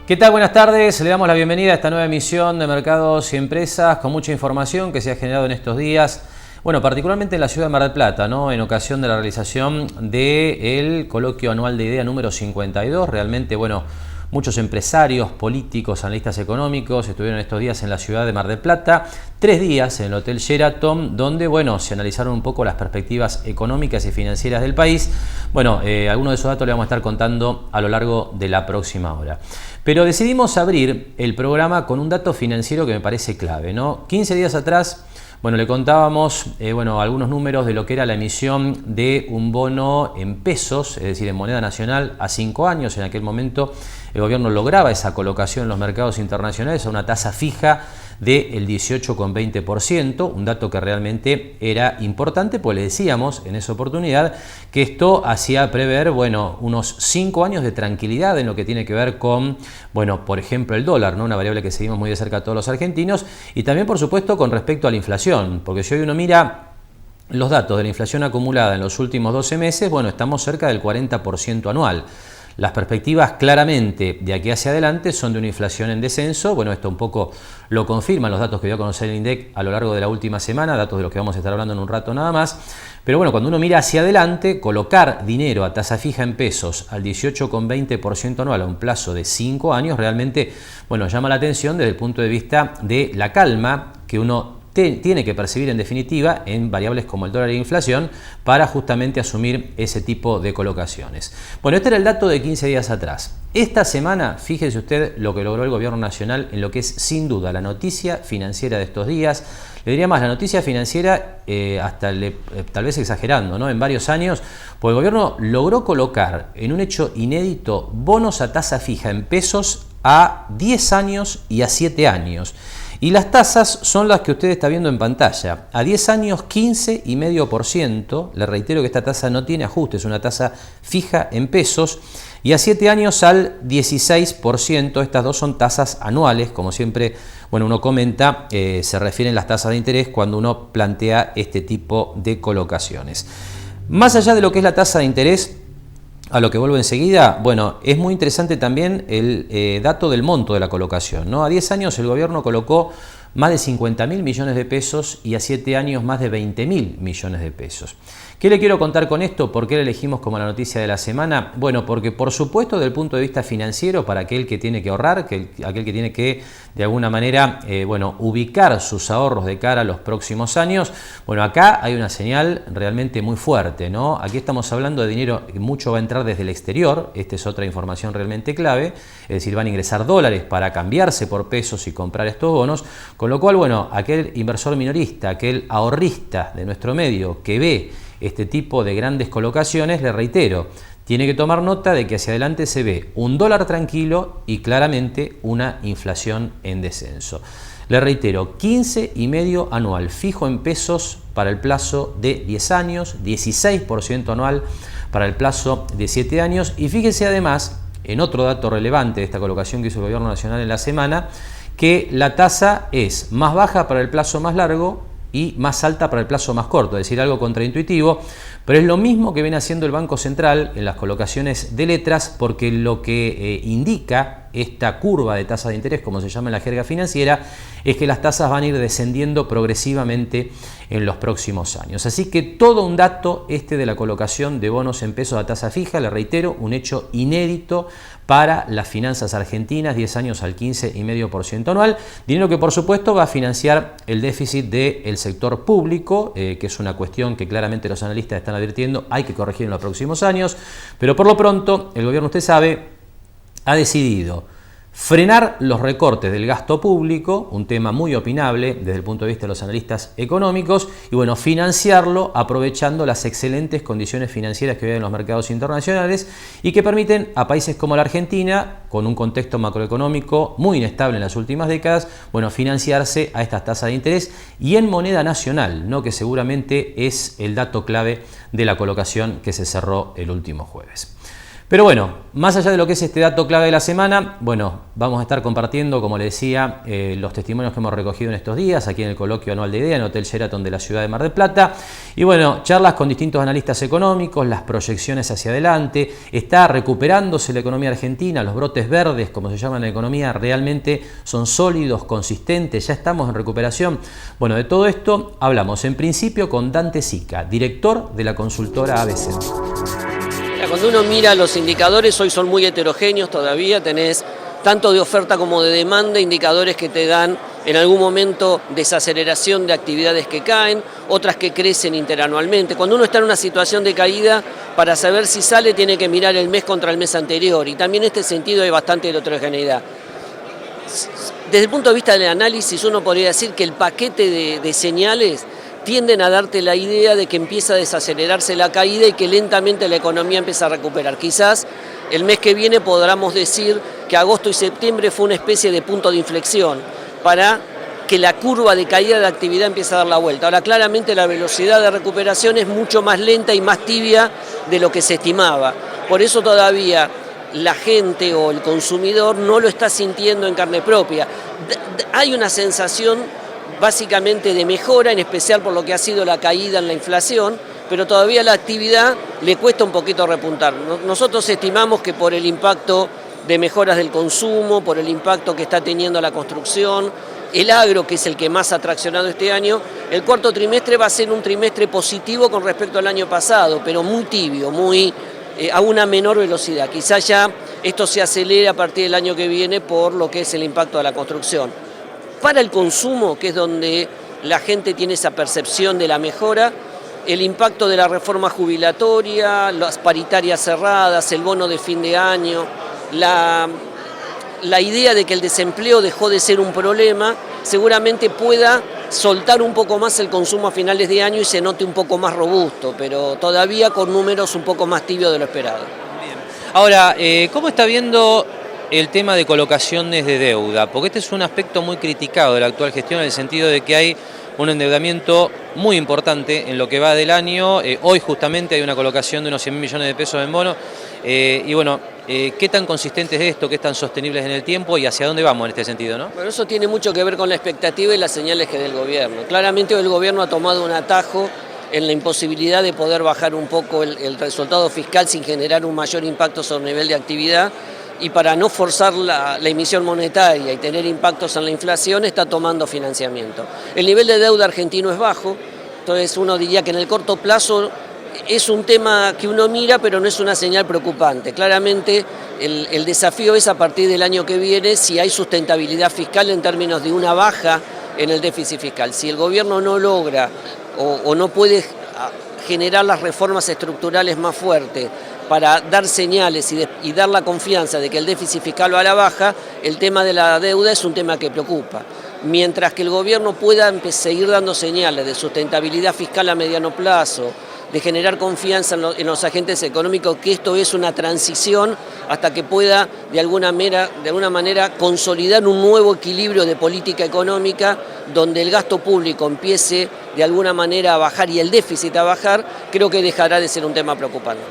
¿Qué tal? Buenas tardes. Le damos la bienvenida a esta nueva emisión de Mercados y Empresas con mucha información que se ha generado en estos días. Bueno, particularmente en la ciudad de Mar del Plata, ¿no? En ocasión de la realización del coloquio anual de IDEA número 52. Realmente, bueno, muchos empresarios, políticos, analistas económicos estuvieron estos días en la ciudad de Mar del Plata. 3 días en el Hotel Sheraton, donde, bueno, se analizaron un poco las perspectivas económicas y financieras del país. Bueno, algunos de esos datos les vamos a estar contando a lo largo de la próxima hora. Pero decidimos abrir el programa con un dato financiero que me parece clave, ¿no? 15 días atrás, bueno, le contábamos algunos números de lo que era la emisión de un bono en pesos, es decir, en moneda nacional a 5 años. En aquel momento el gobierno lograba esa colocación en los mercados internacionales a una tasa fija del 18,20%, un dato que realmente era importante, pues le decíamos en esa oportunidad que esto hacía prever, bueno, unos 5 años de tranquilidad en lo que tiene que ver con, bueno, por ejemplo, el dólar, ¿no? Una variable que seguimos muy de cerca a todos los argentinos, y también, por supuesto, con respecto a la inflación, porque si hoy uno mira los datos de la inflación acumulada en los últimos 12 meses, bueno, estamos cerca del 40% anual. Las perspectivas claramente de aquí hacia adelante son de una inflación en descenso. Bueno, esto un poco lo confirman los datos que dio a conocer el INDEC a lo largo de la última semana, datos de los que vamos a estar hablando en un rato nada más. Pero bueno, cuando uno mira hacia adelante, colocar dinero a tasa fija en pesos al 18,20% anual a un plazo de 5 años realmente, bueno, llama la atención desde el punto de vista de la calma que uno tiene que percibir en definitiva en variables como el dólar e la inflación para justamente asumir ese tipo de colocaciones. Bueno, este era el dato de 15 días atrás. Esta semana, fíjese usted lo que logró el gobierno nacional en lo que es sin duda la noticia financiera de estos días. Le diría más, la noticia financiera, tal vez exagerando, ¿no? En varios años, pues el gobierno logró colocar en un hecho inédito bonos a tasa fija en pesos a 10 años y a 7 años. Y las tasas son las que usted está viendo en pantalla. A 10 años 15,5%, le reitero que esta tasa no tiene ajuste, es una tasa fija en pesos, y a 7 años al 16%, estas dos son tasas anuales, como siempre, bueno, uno comenta, se refieren las tasas de interés cuando uno plantea este tipo de colocaciones. Más allá de lo que es la tasa de interés, a lo que vuelvo enseguida, bueno, es muy interesante también el dato del monto de la colocación, ¿no? A 10 años el gobierno colocó más de 50.000 millones de pesos y a 7 años más de 20.000 millones de pesos. ¿Qué le quiero contar con esto? ¿Por qué lo elegimos como la noticia de la semana? Bueno, porque por supuesto desde el punto de vista financiero, para aquel que tiene que ahorrar, aquel que tiene que de alguna manera ubicar sus ahorros de cara a los próximos años, bueno, acá hay una señal realmente muy fuerte, ¿no? Aquí estamos hablando de dinero que mucho va a entrar desde el exterior, esta es otra información realmente clave, es decir, van a ingresar dólares para cambiarse por pesos y comprar estos bonos, con lo cual, bueno, aquel inversor minorista, aquel ahorrista de nuestro medio que ve este tipo de grandes colocaciones, le reitero, tiene que tomar nota de que hacia adelante se ve un dólar tranquilo y claramente una inflación en descenso. Le reitero, 15,5% anual fijo en pesos para el plazo de 10 años, 16% anual para el plazo de 7 años, y fíjese además en otro dato relevante de esta colocación que hizo el gobierno nacional en la semana, que la tasa es más baja para el plazo más largo y más alta para el plazo más corto, es decir, algo contraintuitivo, pero es lo mismo que viene haciendo el Banco Central en las colocaciones de letras, porque lo que indica esta curva de tasa de interés, como se llama en la jerga financiera, es que las tasas van a ir descendiendo progresivamente en los próximos años. Así que todo un dato este de la colocación de bonos en pesos a tasa fija, le reitero, un hecho inédito para las finanzas argentinas, 10 años al 15,5% anual, dinero que por supuesto va a financiar el déficit del sector público, que es una cuestión que claramente los analistas están advirtiendo, hay que corregir en los próximos años, pero por lo pronto el gobierno, usted sabe, ha decidido frenar los recortes del gasto público, un tema muy opinable desde el punto de vista de los analistas económicos, y bueno, financiarlo aprovechando las excelentes condiciones financieras que hay en los mercados internacionales y que permiten a países como la Argentina, con un contexto macroeconómico muy inestable en las últimas décadas, bueno, financiarse a estas tasas de interés y en moneda nacional, ¿no? Que seguramente es el dato clave de la colocación que se cerró el último jueves. Pero bueno, más allá de lo que es este dato clave de la semana, bueno, vamos a estar compartiendo, como les decía, los testimonios que hemos recogido en estos días, aquí en el coloquio anual de IDEA, en el Hotel Sheraton de la ciudad de Mar del Plata. Y bueno, charlas con distintos analistas económicos, las proyecciones hacia adelante, está recuperándose la economía argentina, los brotes verdes, como se llama en la economía, realmente son sólidos, consistentes, ya estamos en recuperación. Bueno, de todo esto hablamos en principio con Dante Sica, director de la consultora ABC. Cuando uno mira los indicadores, hoy son muy heterogéneos todavía, tenés tanto de oferta como de demanda, indicadores que te dan en algún momento desaceleración de actividades que caen, otras que crecen interanualmente. Cuando uno está en una situación de caída, para saber si sale tiene que mirar el mes contra el mes anterior, y también en este sentido hay bastante heterogeneidad. Desde el punto de vista del análisis, uno podría decir que el paquete de señales tienden a darte la idea de que empieza a desacelerarse la caída y que lentamente la economía empieza a recuperar. Quizás el mes que viene podamos decir que agosto y septiembre fue una especie de punto de inflexión para que la curva de caída de actividad empiece a dar la vuelta. Ahora, claramente la velocidad de recuperación es mucho más lenta y más tibia de lo que se estimaba. Por eso todavía la gente o el consumidor no lo está sintiendo en carne propia. Hay una sensación básicamente de mejora, en especial por lo que ha sido la caída en la inflación, pero todavía la actividad le cuesta un poquito repuntar. Nosotros estimamos que por el impacto de mejoras del consumo, por el impacto que está teniendo la construcción, el agro, que es el que más ha traccionado este año, el cuarto trimestre va a ser un trimestre positivo con respecto al año pasado, pero muy tibio, a una menor velocidad. Quizás ya esto se acelere a partir del año que viene por lo que es el impacto de la construcción. Para el consumo, que es donde la gente tiene esa percepción de la mejora, el impacto de la reforma jubilatoria, las paritarias cerradas, el bono de fin de año, la idea de que el desempleo dejó de ser un problema, seguramente pueda soltar un poco más el consumo a finales de año y se note un poco más robusto, pero todavía con números un poco más tibios de lo esperado. Bien. Ahora, ¿cómo está viendo el tema de colocaciones de deuda? Porque este es un aspecto muy criticado de la actual gestión, en el sentido de que hay un endeudamiento muy importante en lo que va del año. Hoy justamente hay una colocación de unos 100.000 millones de pesos en bonos. Y bueno, ¿qué tan consistente es esto? ¿Qué tan sostenible es en el tiempo? ¿Y hacia dónde vamos en este sentido, no? Bueno, eso tiene mucho que ver con la expectativa y las señales que dé el gobierno. Claramente el gobierno ha tomado un atajo en la imposibilidad de poder bajar un poco el resultado fiscal sin generar un mayor impacto sobre el nivel de actividad. Y para no forzar la emisión monetaria y tener impactos en la inflación, está tomando financiamiento. El nivel de deuda argentino es bajo, entonces uno diría que en el corto plazo es un tema que uno mira, pero no es una señal preocupante. Claramente el desafío es a partir del año que viene si hay sustentabilidad fiscal en términos de una baja en el déficit fiscal. Si el gobierno no logra o no puede generar las reformas estructurales más fuertes para dar señales y dar la confianza de que el déficit fiscal va a la baja, el tema de la deuda es un tema que preocupa. Mientras que el gobierno pueda seguir dando señales de sustentabilidad fiscal a mediano plazo, de generar confianza en los agentes económicos, que esto es una transición hasta que pueda de alguna manera consolidar un nuevo equilibrio de política económica donde el gasto público empiece de alguna manera a bajar y el déficit a bajar, creo que dejará de ser un tema preocupante.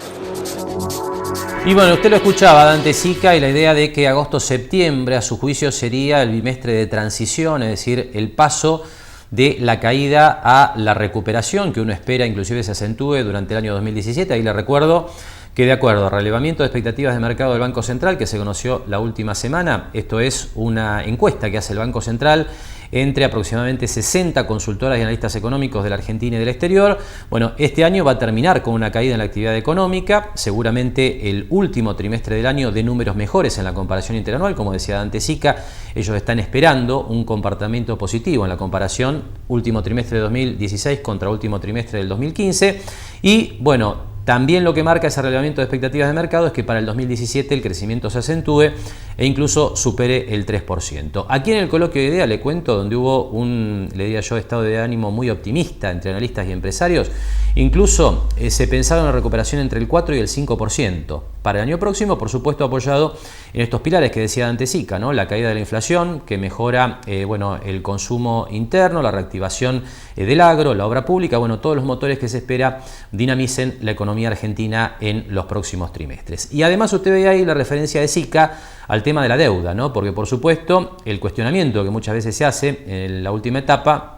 Y bueno, usted lo escuchaba, Dante Sica, y la idea de que agosto-septiembre, a su juicio, sería el bimestre de transición, es decir, el paso de la caída a la recuperación que uno espera inclusive se acentúe durante el año 2017. Ahí le recuerdo que de acuerdo al relevamiento de expectativas de mercado del Banco Central que se conoció la última semana, esto es una encuesta que hace el Banco Central entre aproximadamente 60 consultoras y analistas económicos de la Argentina y del exterior. Bueno, este año va a terminar con una caída en la actividad económica, seguramente el último trimestre del año de números mejores en la comparación interanual, como decía Dante Sica, ellos están esperando un comportamiento positivo en la comparación último trimestre de 2016 contra último trimestre del 2015 y bueno, también lo que marca ese relevamiento de expectativas de mercado es que para el 2017 el crecimiento se acentúe e incluso supere el 3%. Aquí en el coloquio de IDEA le cuento donde hubo le diría yo, estado de ánimo muy optimista entre analistas y empresarios. Incluso se pensaba en una recuperación entre el 4 y el 5% para el año próximo, por supuesto apoyado en estos pilares que decía Dante Sica, ¿no? La caída de la inflación, que mejora el consumo interno, la reactivación del agro, la obra pública, todos los motores que se espera dinamicen la economía economía argentina en los próximos trimestres. Y además usted ve ahí la referencia de SICA al tema de la deuda, ¿no? Porque por supuesto el cuestionamiento que muchas veces se hace en la última etapa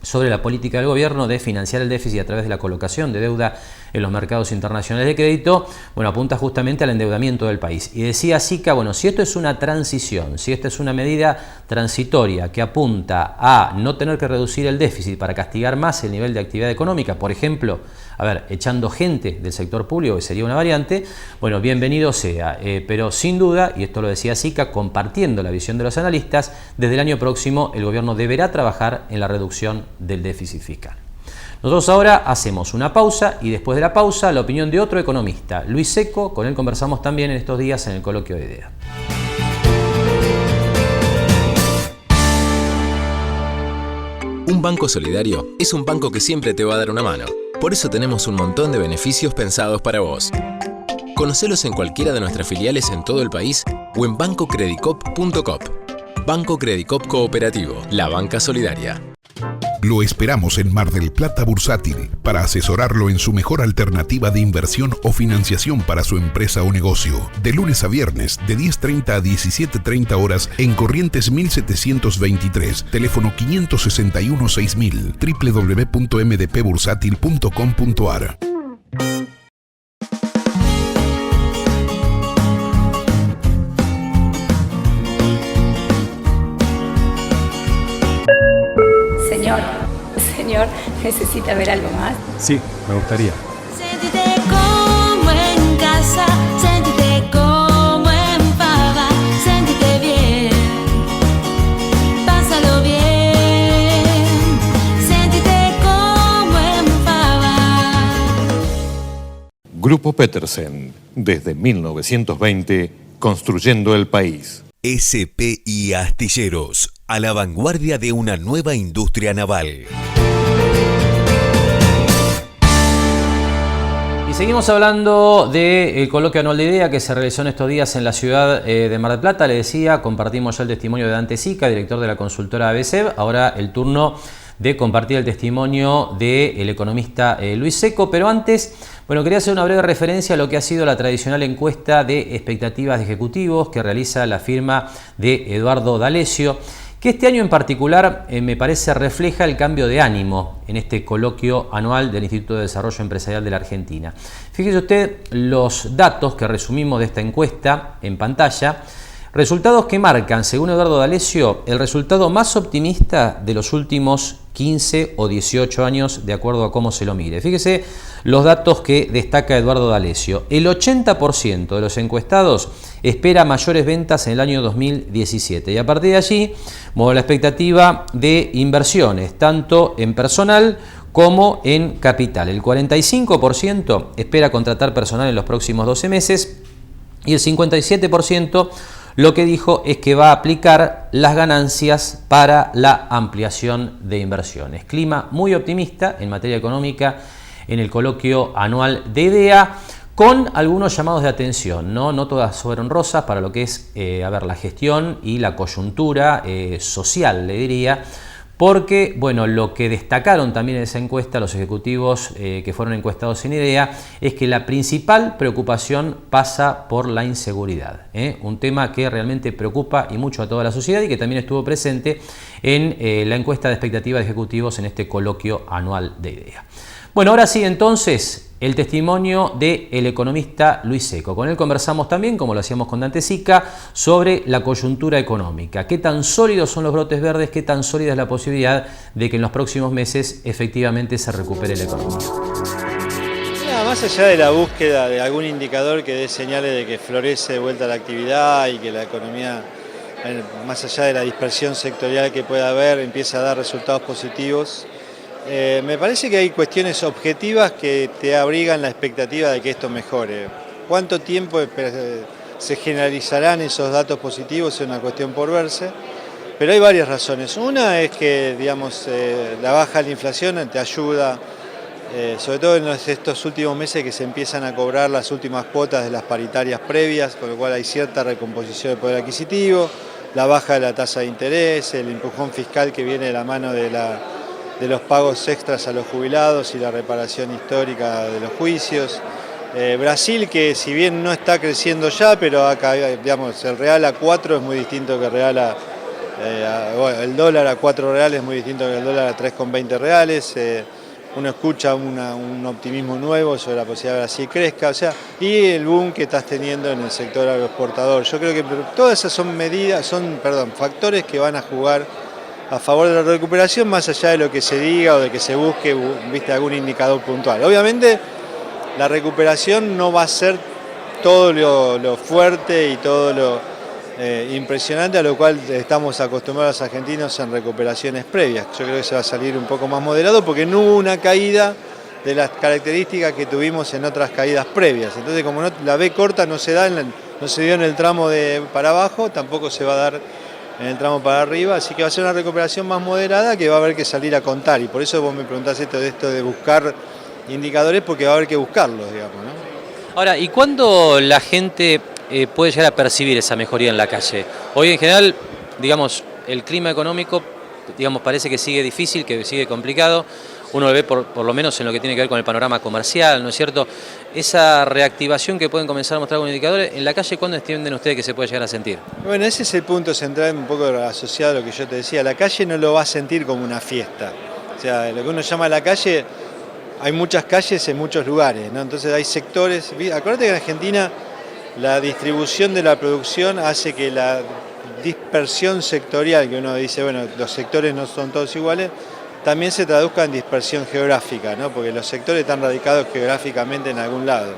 sobre la política del gobierno de financiar el déficit a través de la colocación de deuda en los mercados internacionales de crédito, bueno, apunta justamente al endeudamiento del país. Y decía SICA, bueno, si esto es una transición, si esta es una medida transitoria que apunta a no tener que reducir el déficit para castigar más el nivel de actividad económica, por ejemplo, echando gente del sector público, que sería una variante, bueno, bienvenido sea, pero sin duda, y esto lo decía SICA, compartiendo la visión de los analistas, desde el año próximo el gobierno deberá trabajar en la reducción del déficit fiscal. Nosotros ahora hacemos una pausa y después de la pausa la opinión de otro economista, Luis Seco, con él conversamos también en estos días en el coloquio de IDEA. Un banco solidario es un banco que siempre te va a dar una mano. Por eso tenemos un montón de beneficios pensados para vos. Conocelos en cualquiera de nuestras filiales en todo el país o en bancocredicop.com. Banco Credicop Cooperativo, la banca solidaria. Lo esperamos en Mar del Plata Bursátil para asesorarlo en su mejor alternativa de inversión o financiación para su empresa o negocio. De lunes a viernes, de 10:30 a 17:30 horas en Corrientes 1723, teléfono 561-6000, www.mdpbursátil.com.ar. Señor, ¿necesita ver algo más? Sí, me gustaría. Séntete como en casa, séntete como en Pava, séntete bien, pásalo bien, séntete como en Pava. Grupo Petersen, desde 1920, construyendo el país. SPI Astilleros, a la vanguardia de una nueva industria naval. Y seguimos hablando del coloquio anual de IDEA que se realizó en estos días en la ciudad de Mar del Plata. Le decía, compartimos ya el testimonio de Dante Sica, director de la consultora ABCEB. Ahora el turno de compartir el testimonio del economista Luis Seco. Pero antes, bueno, quería hacer una breve referencia a lo que ha sido la tradicional encuesta de expectativas de ejecutivos que realiza la firma de Eduardo D'Alessio, que este año en particular me parece refleja el cambio de ánimo en este coloquio anual del Instituto de Desarrollo Empresarial de la Argentina. Fíjese usted los datos que resumimos de esta encuesta en pantalla, resultados que marcan, según Eduardo D'Alessio, el resultado más optimista de los últimos 15 o 18 años, de acuerdo a cómo se lo mire. Fíjese los datos que destaca Eduardo D'Alessio. El 80% de los encuestados espera mayores ventas en el año 2017 y a partir de allí, bueno, la expectativa de inversiones, tanto en personal como en capital. El 45% espera contratar personal en los próximos 12 meses y el 57% lo que dijo es que va a aplicar las ganancias para la ampliación de inversiones. Clima muy optimista en materia económica en el coloquio anual de IDEA, con algunos llamados de atención, no todas fueron rosas para lo que es la gestión y la coyuntura social, le diría, porque bueno, lo que destacaron también en esa encuesta los ejecutivos que fueron encuestados en IDEA es que la principal preocupación pasa por la inseguridad, un tema que realmente preocupa y mucho a toda la sociedad y que también estuvo presente en la encuesta de expectativa de ejecutivos en este coloquio anual de IDEA. Bueno, ahora sí, entonces, el testimonio del economista Luis Seco. Con él conversamos también, como lo hacíamos con Dante Sica, sobre la coyuntura económica. ¿Qué tan sólidos son los brotes verdes? ¿Qué tan sólida es la posibilidad de que en los próximos meses efectivamente se recupere la economía? Más allá de la búsqueda de algún indicador que dé señales de que florece de vuelta la actividad y que la economía, más allá de la dispersión sectorial que pueda haber, empieza a dar resultados positivos, me parece que hay cuestiones objetivas que te abrigan la expectativa de que esto mejore. ¿Cuánto tiempo se generalizarán esos datos positivos? Es una cuestión por verse, pero hay varias razones. Una es que, digamos, la baja de la inflación te ayuda, sobre todo en estos últimos meses que se empiezan a cobrar las últimas cuotas de las paritarias previas, con lo cual hay cierta recomposición del poder adquisitivo, la baja de la tasa de interés, el empujón fiscal que viene de la mano de de los pagos extras a los jubilados y la reparación histórica de los juicios. Brasil, que si bien no está creciendo ya, pero acá, digamos, el real a 4 es muy distinto que el real bueno, el dólar a 4 reales es muy distinto que el dólar a 3,20 reales. Uno escucha un optimismo nuevo sobre la posibilidad de que Brasil crezca, o sea, y el boom que estás teniendo en el sector agroexportador. Yo creo que todas esas son factores que van a jugar a favor de la recuperación, más allá de lo que se diga o de que se busque, viste, algún indicador puntual. Obviamente, la recuperación no va a ser todo lo fuerte y todo lo impresionante a lo cual estamos acostumbrados los argentinos en recuperaciones previas. Yo creo que se va a salir un poco más moderado porque no hubo una caída de las características que tuvimos en otras caídas previas. Entonces, como la V corta no se dio en el tramo para abajo, tampoco se va a dar en el tramo para arriba, así que va a ser una recuperación más moderada que va a haber que salir a contar. Y por eso vos me preguntás esto de buscar indicadores, porque va a haber que buscarlos, digamos, ¿no? Ahora, ¿y cuándo la gente puede llegar a percibir esa mejoría en la calle? Hoy en general, digamos, el clima económico, digamos, parece que sigue difícil, que sigue complicado. Uno lo ve por lo menos en lo que tiene que ver con el panorama comercial, ¿no es cierto? Esa reactivación que pueden comenzar a mostrar con indicadores, ¿en la calle cuándo entienden ustedes que se puede llegar a sentir? Bueno, ese es el punto central, un poco asociado a lo que yo te decía. La calle no lo va a sentir como una fiesta. O sea, lo que uno llama la calle, hay muchas calles en muchos lugares, ¿no? Entonces hay sectores. Acuérdate que en Argentina la distribución de la producción hace que la dispersión sectorial, que uno dice, bueno, los sectores no son todos iguales, también se traduzca en dispersión geográfica, ¿no? Porque los sectores están radicados geográficamente en algún lado.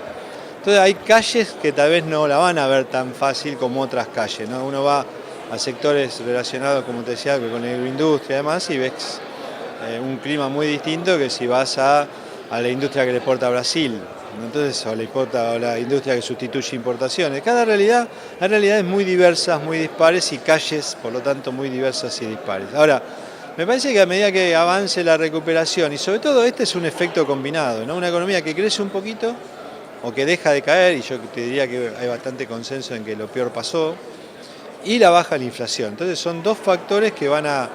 Entonces hay calles que tal vez no la van a ver tan fácil como otras calles, ¿no? Uno va a sectores relacionados, como te decía, con la agroindustria y demás, y ves un clima muy distinto que si vas a la industria que le exporta a Brasil, entonces, o la industria que sustituye importaciones. Cada realidad, hay realidades muy diversas, muy dispares, y calles, por lo tanto, muy diversas y dispares. Ahora, me parece que a medida que avance la recuperación, y sobre todo este es un efecto combinado, ¿no? Una economía que crece un poquito o que deja de caer, y yo te diría que hay bastante consenso en que lo peor pasó, y la baja la inflación. Entonces son dos factores que van a,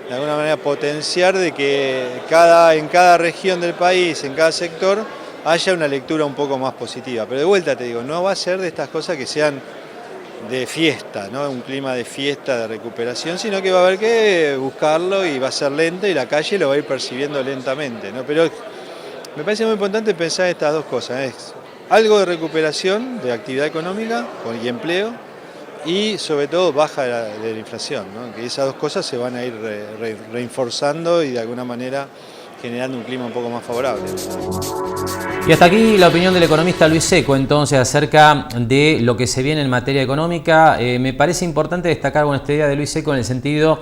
de alguna manera, potenciar de que en cada región del país, en cada sector, haya una lectura un poco más positiva. Pero de vuelta te digo, no va a ser de estas cosas que sean de fiesta, ¿no? Un clima de fiesta, de recuperación, sino que va a haber que buscarlo y va a ser lento y la calle lo va a ir percibiendo lentamente, ¿no? Pero me parece muy importante pensar estas dos cosas, es algo de recuperación de actividad económica y empleo, y sobre todo baja de la inflación, ¿no? Que esas dos cosas se van a ir reforzando y de alguna manera generando un clima un poco más favorable. Y hasta aquí la opinión del economista Luis Seco, entonces, acerca de lo que se viene en materia económica. Me parece importante destacar con esta idea de Luis Seco en el sentido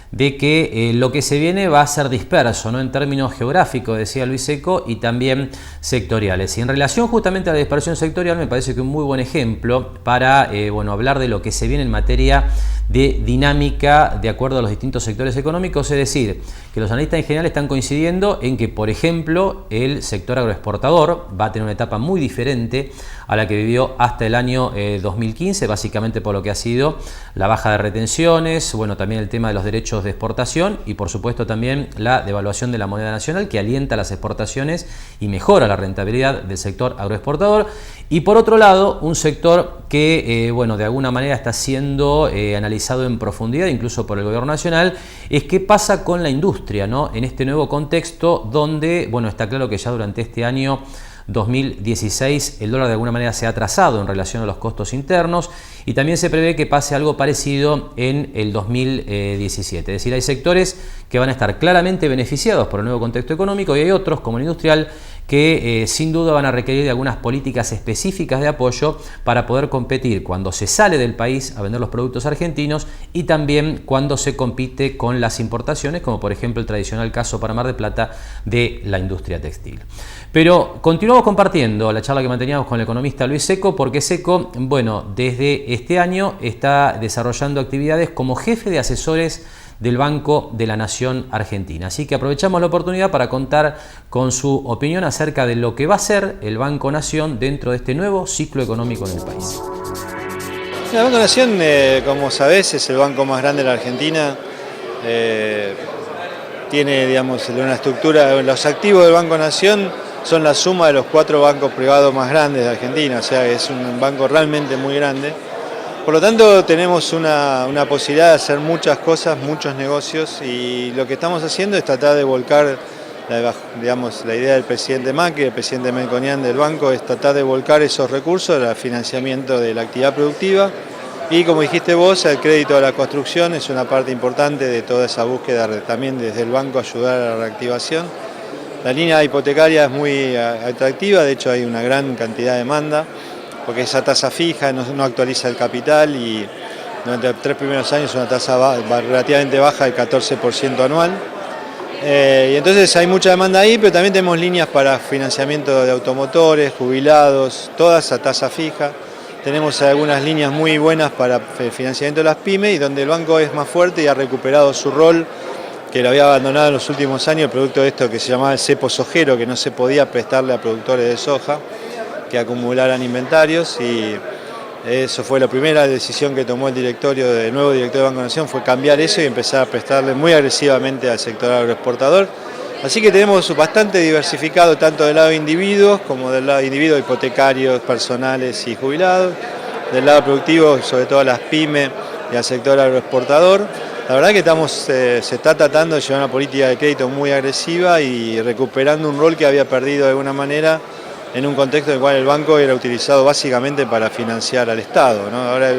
de que lo que se viene va a ser disperso, ¿no? En términos geográficos, decía Luis Seco, y también sectoriales. Y en relación justamente a la dispersión sectorial, me parece que un muy buen ejemplo para hablar de lo que se viene en materia de dinámica de acuerdo a los distintos sectores económicos, es decir, que los analistas en general están coincidiendo en que, por ejemplo, el sector agroexportador va a tener una etapa muy diferente a la que vivió hasta el año 2015, básicamente por lo que ha sido la baja de retenciones, bueno, también el tema de los derechos de exportación y, por supuesto, también la devaluación de la moneda nacional, que alienta las exportaciones y mejora la rentabilidad del sector agroexportador. Y por otro lado, un sector que de alguna manera está siendo analizado en profundidad, incluso por el gobierno nacional, es qué pasa con la industria, ¿no? En este nuevo contexto donde, está claro que ya durante este año 2016 el dólar de alguna manera se ha atrasado en relación a los costos internos, y también se prevé que pase algo parecido en el 2017. Es decir, hay sectores que van a estar claramente beneficiados por el nuevo contexto económico, y hay otros, como el industrial, que sin duda van a requerir de algunas políticas específicas de apoyo para poder competir cuando se sale del país a vender los productos argentinos, y también cuando se compite con las importaciones, como por ejemplo el tradicional caso para Mar del Plata de la industria textil. Pero continuamos compartiendo la charla que manteníamos con el economista Luis Seco, porque Seco, desde este año está desarrollando actividades como jefe de asesores del Banco de la Nación Argentina. Así que aprovechamos la oportunidad para contar con su opinión acerca de lo que va a ser el Banco Nación dentro de este nuevo ciclo económico en el país. El Banco Nación, como sabés, es el banco más grande de la Argentina. tiene, digamos, una estructura, los activos del Banco Nación son la suma de los 4 bancos privados más grandes de Argentina, o sea, es un banco realmente muy grande. Por lo tanto, tenemos una posibilidad de hacer muchas cosas, muchos negocios, y lo que estamos haciendo es tratar de volcar, la idea del presidente Macri, del presidente Melconian del banco, es tratar de volcar esos recursos al financiamiento de la actividad productiva. Y como dijiste vos, el crédito a la construcción es una parte importante de toda esa búsqueda, también desde el banco ayudar a la reactivación. La línea hipotecaria es muy atractiva, de hecho hay una gran cantidad de demanda, porque esa tasa fija no actualiza el capital y durante los 3 primeros años es una tasa relativamente baja del 14% anual. Y entonces hay mucha demanda ahí, pero también tenemos líneas para financiamiento de automotores, jubilados, toda esa tasa fija. Tenemos algunas líneas muy buenas para el financiamiento de las pymes y donde el banco es más fuerte y ha recuperado su rol que lo había abandonado en los últimos años, el producto de esto que se llamaba el cepo sojero, que no se podía prestarle a productores de soja que acumularan inventarios, y eso fue la primera decisión que tomó el nuevo director de Banco Nación, fue cambiar eso y empezar a prestarle muy agresivamente al sector agroexportador. Así que tenemos bastante diversificado tanto del lado de individuos como del lado de individuos hipotecarios, personales y jubilados, del lado productivo, sobre todo a las pymes y al sector agroexportador. La verdad que se está tratando de llevar una política de crédito muy agresiva y recuperando un rol que había perdido de alguna manera en un contexto en el cual el banco era utilizado básicamente para financiar al Estado, ¿no? Ahora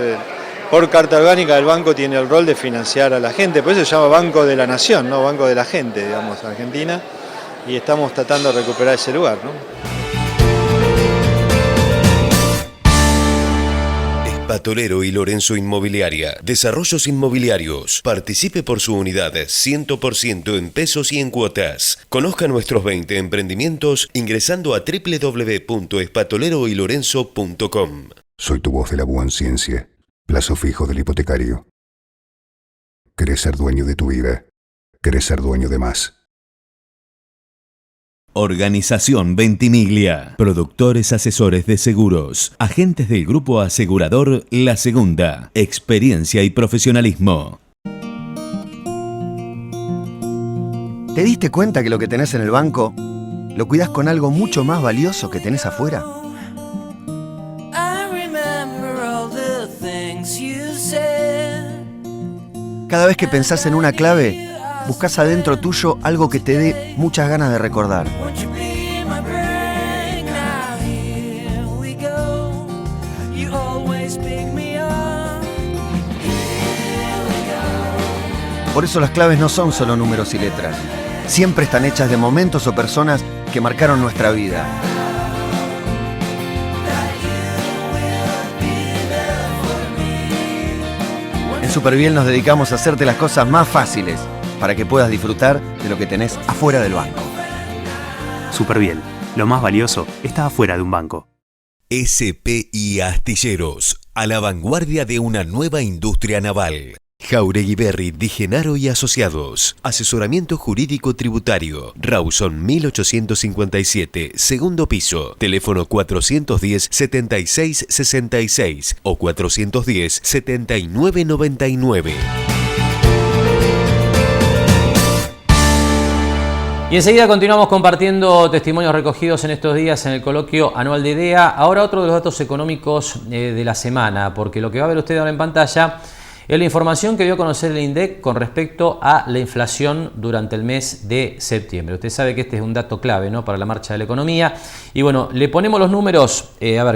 por carta orgánica el banco tiene el rol de financiar a la gente, por eso se llama Banco de la Nación, ¿no? Banco de la gente, digamos, Argentina, y estamos tratando de recuperar ese lugar, ¿no? Espatolero y Lorenzo Inmobiliaria. Desarrollos inmobiliarios. Participe por su unidad 100% en pesos y en cuotas. Conozca nuestros 20 emprendimientos ingresando a www.espatoleroylorenzo.com. Soy tu voz de la Buan Ciencia. Plazo fijo del hipotecario. ¿Querés ser dueño de tu vida? ¿Querés ser dueño de más? Organización Ventimiglia. Productores asesores de seguros. Agentes del grupo asegurador La Segunda. Experiencia y profesionalismo. ¿Te diste cuenta que lo que tenés en el banco lo cuidás con algo mucho más valioso que tenés afuera? Cada vez que pensás en una clave, buscás adentro tuyo algo que te dé muchas ganas de recordar. Por eso las claves no son solo números y letras. Siempre están hechas de momentos o personas que marcaron nuestra vida. En Superbiel nos dedicamos a hacerte las cosas más fáciles para que puedas disfrutar de lo que tenés afuera del banco. Superbiel, lo más valioso está afuera de un banco. SPI Astilleros, a la vanguardia de una nueva industria naval. Jauregui Berry, Di Genaro y Asociados. Asesoramiento jurídico tributario. Rawson 1857, segundo piso. Teléfono 410-7666 o 410-7999. Y enseguida continuamos compartiendo testimonios recogidos en estos días en el coloquio anual de IDEA. Ahora otro de los datos económicos de la semana, porque lo que va a ver usted ahora en pantalla es la información que dio a conocer el INDEC con respecto a la inflación durante el mes de septiembre. Usted sabe que este es un dato clave, ¿no?, para la marcha de la economía. Y bueno, le ponemos los números,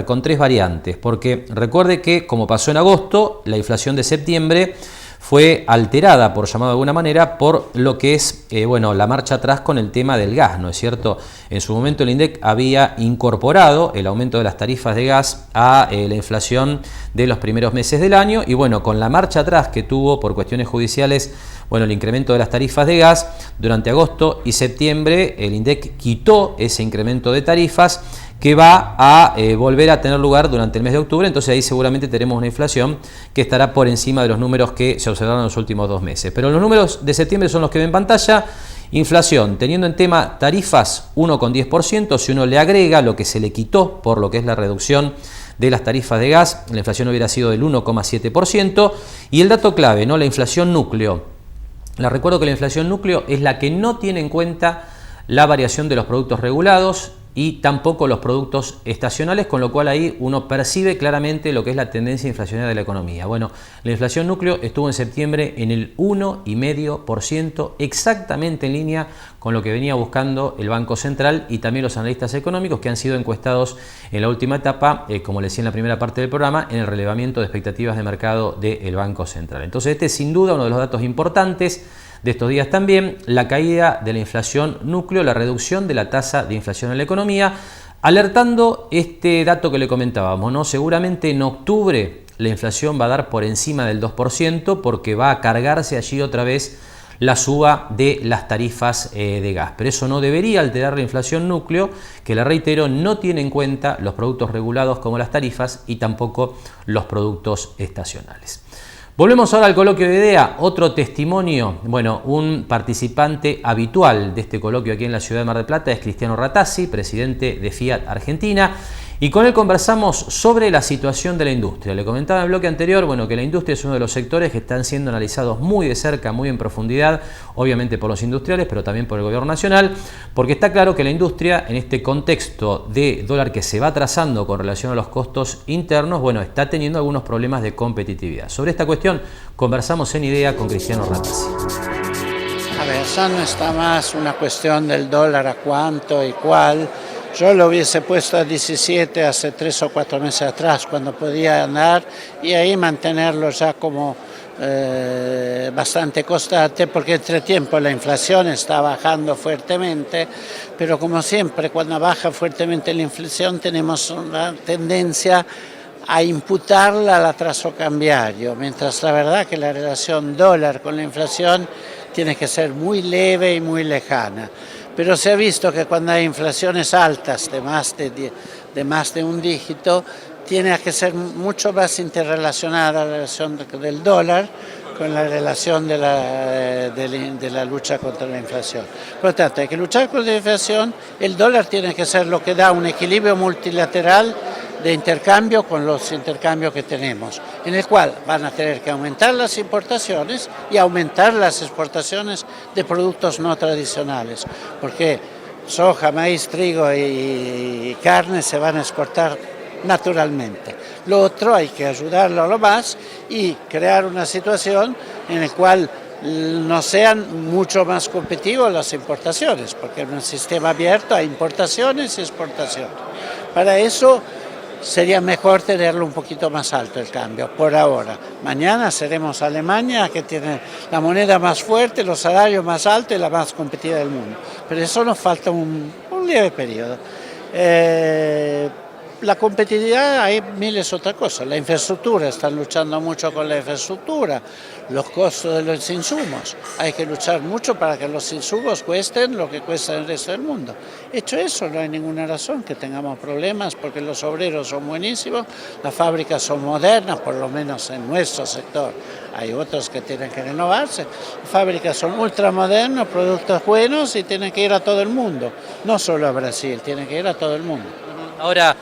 con 3 variantes, porque recuerde que, como pasó en agosto, la inflación de septiembre fue alterada, por llamarlo de alguna manera, por lo que es la marcha atrás con el tema del gas, ¿no es cierto? En su momento el INDEC había incorporado el aumento de las tarifas de gas a la inflación de los primeros meses del año, y bueno, con la marcha atrás que tuvo por cuestiones judiciales, el incremento de las tarifas de gas durante agosto y septiembre, el INDEC quitó ese incremento de tarifas que va a volver a tener lugar durante el mes de octubre. Entonces ahí seguramente tenemos una inflación que estará por encima de los números que se observaron en los últimos 2 meses. Pero los números de septiembre son los que ven en pantalla. Inflación, teniendo en tema tarifas, 1,10%. Si uno le agrega lo que se le quitó por lo que es la reducción de las tarifas de gas, la inflación hubiera sido del 1,7%. Y el dato clave, ¿no?, la inflación núcleo. Les recuerdo que la inflación núcleo es la que no tiene en cuenta la variación de los productos regulados y tampoco los productos estacionales, con lo cual ahí uno percibe claramente lo que es la tendencia inflacionaria de la economía. Bueno, la inflación núcleo estuvo en septiembre en el 1,5%, exactamente en línea con lo que venía buscando el Banco Central y también los analistas económicos que han sido encuestados en la última etapa, como les decía en la primera parte del programa, en el relevamiento de expectativas de mercado del Banco Central. Entonces este es sin duda uno de los datos importantes de estos días también, la caída de la inflación núcleo, la reducción de la tasa de inflación en la economía, alertando este dato que le comentábamos, ¿no? Seguramente en octubre la inflación va a dar por encima del 2% porque va a cargarse allí otra vez la suba de las tarifas de gas. Pero eso no debería alterar la inflación núcleo, que le reitero, no tiene en cuenta los productos regulados como las tarifas y tampoco los productos estacionales. Volvemos ahora al coloquio de idea, otro testimonio. Bueno, un participante habitual de este coloquio aquí en la ciudad de Mar del Plata es Cristiano Rattasi, presidente de Fiat Argentina, y con él conversamos sobre la situación de la industria. Le comentaba en el bloque anterior, bueno, que la industria es uno de los sectores que están siendo analizados muy de cerca, muy en profundidad, obviamente por los industriales, pero también por el gobierno nacional, porque está claro que la industria, en este contexto de dólar que se va trazando con relación a los costos internos, bueno, está teniendo algunos problemas de competitividad. Sobre esta cuestión conversamos en Idea con Cristiano Rattasi. A ver, ya no está más una cuestión del dólar a cuánto y cuál. Yo lo hubiese puesto a 17 hace 3 o 4 meses atrás, cuando podía andar, y ahí mantenerlo ya como bastante constante, porque entre tiempo la inflación está bajando fuertemente, pero como siempre, cuando baja fuertemente la inflación tenemos una tendencia a imputarla al atraso cambiario, mientras la verdad que la relación dólar con la inflación tiene que ser muy leve y muy lejana. Pero se ha visto que cuando hay inflaciones altas de más de un dígito, tiene que ser mucho más interrelacionada la relación del dólar con la relación de la lucha contra la inflación. Por lo tanto, hay que luchar contra la inflación, el dólar tiene que ser lo que da un equilibrio multilateral de intercambio con los intercambios que tenemos, en el cual van a tener que aumentar las importaciones y aumentar las exportaciones de productos no tradicionales, porque soja, maíz, trigo y carne se van a exportar naturalmente. Lo otro hay que ayudarlo a lo más y crear una situación en la cual no sean mucho más competitivas las importaciones, porque en un sistema abierto hay importaciones y exportaciones. Para eso sería mejor tenerlo un poquito más alto el cambio, por ahora. Mañana seremos Alemania, que tiene la moneda más fuerte, los salarios más altos y la más competitiva del mundo. Pero eso nos falta un leve periodo. La competitividad, hay miles de otras cosas. La infraestructura, están luchando mucho con la infraestructura, los costos de los insumos. Hay que luchar mucho para que los insumos cuesten lo que cuesta en el resto del mundo. Hecho eso, no hay ninguna razón que tengamos problemas, porque los obreros son buenísimos, las fábricas son modernas, por lo menos en nuestro sector. Hay otros que tienen que renovarse. Las fábricas son ultramodernas, productos buenos y tienen que ir a todo el mundo. No solo a Brasil, tienen que ir a todo el mundo. Ahora,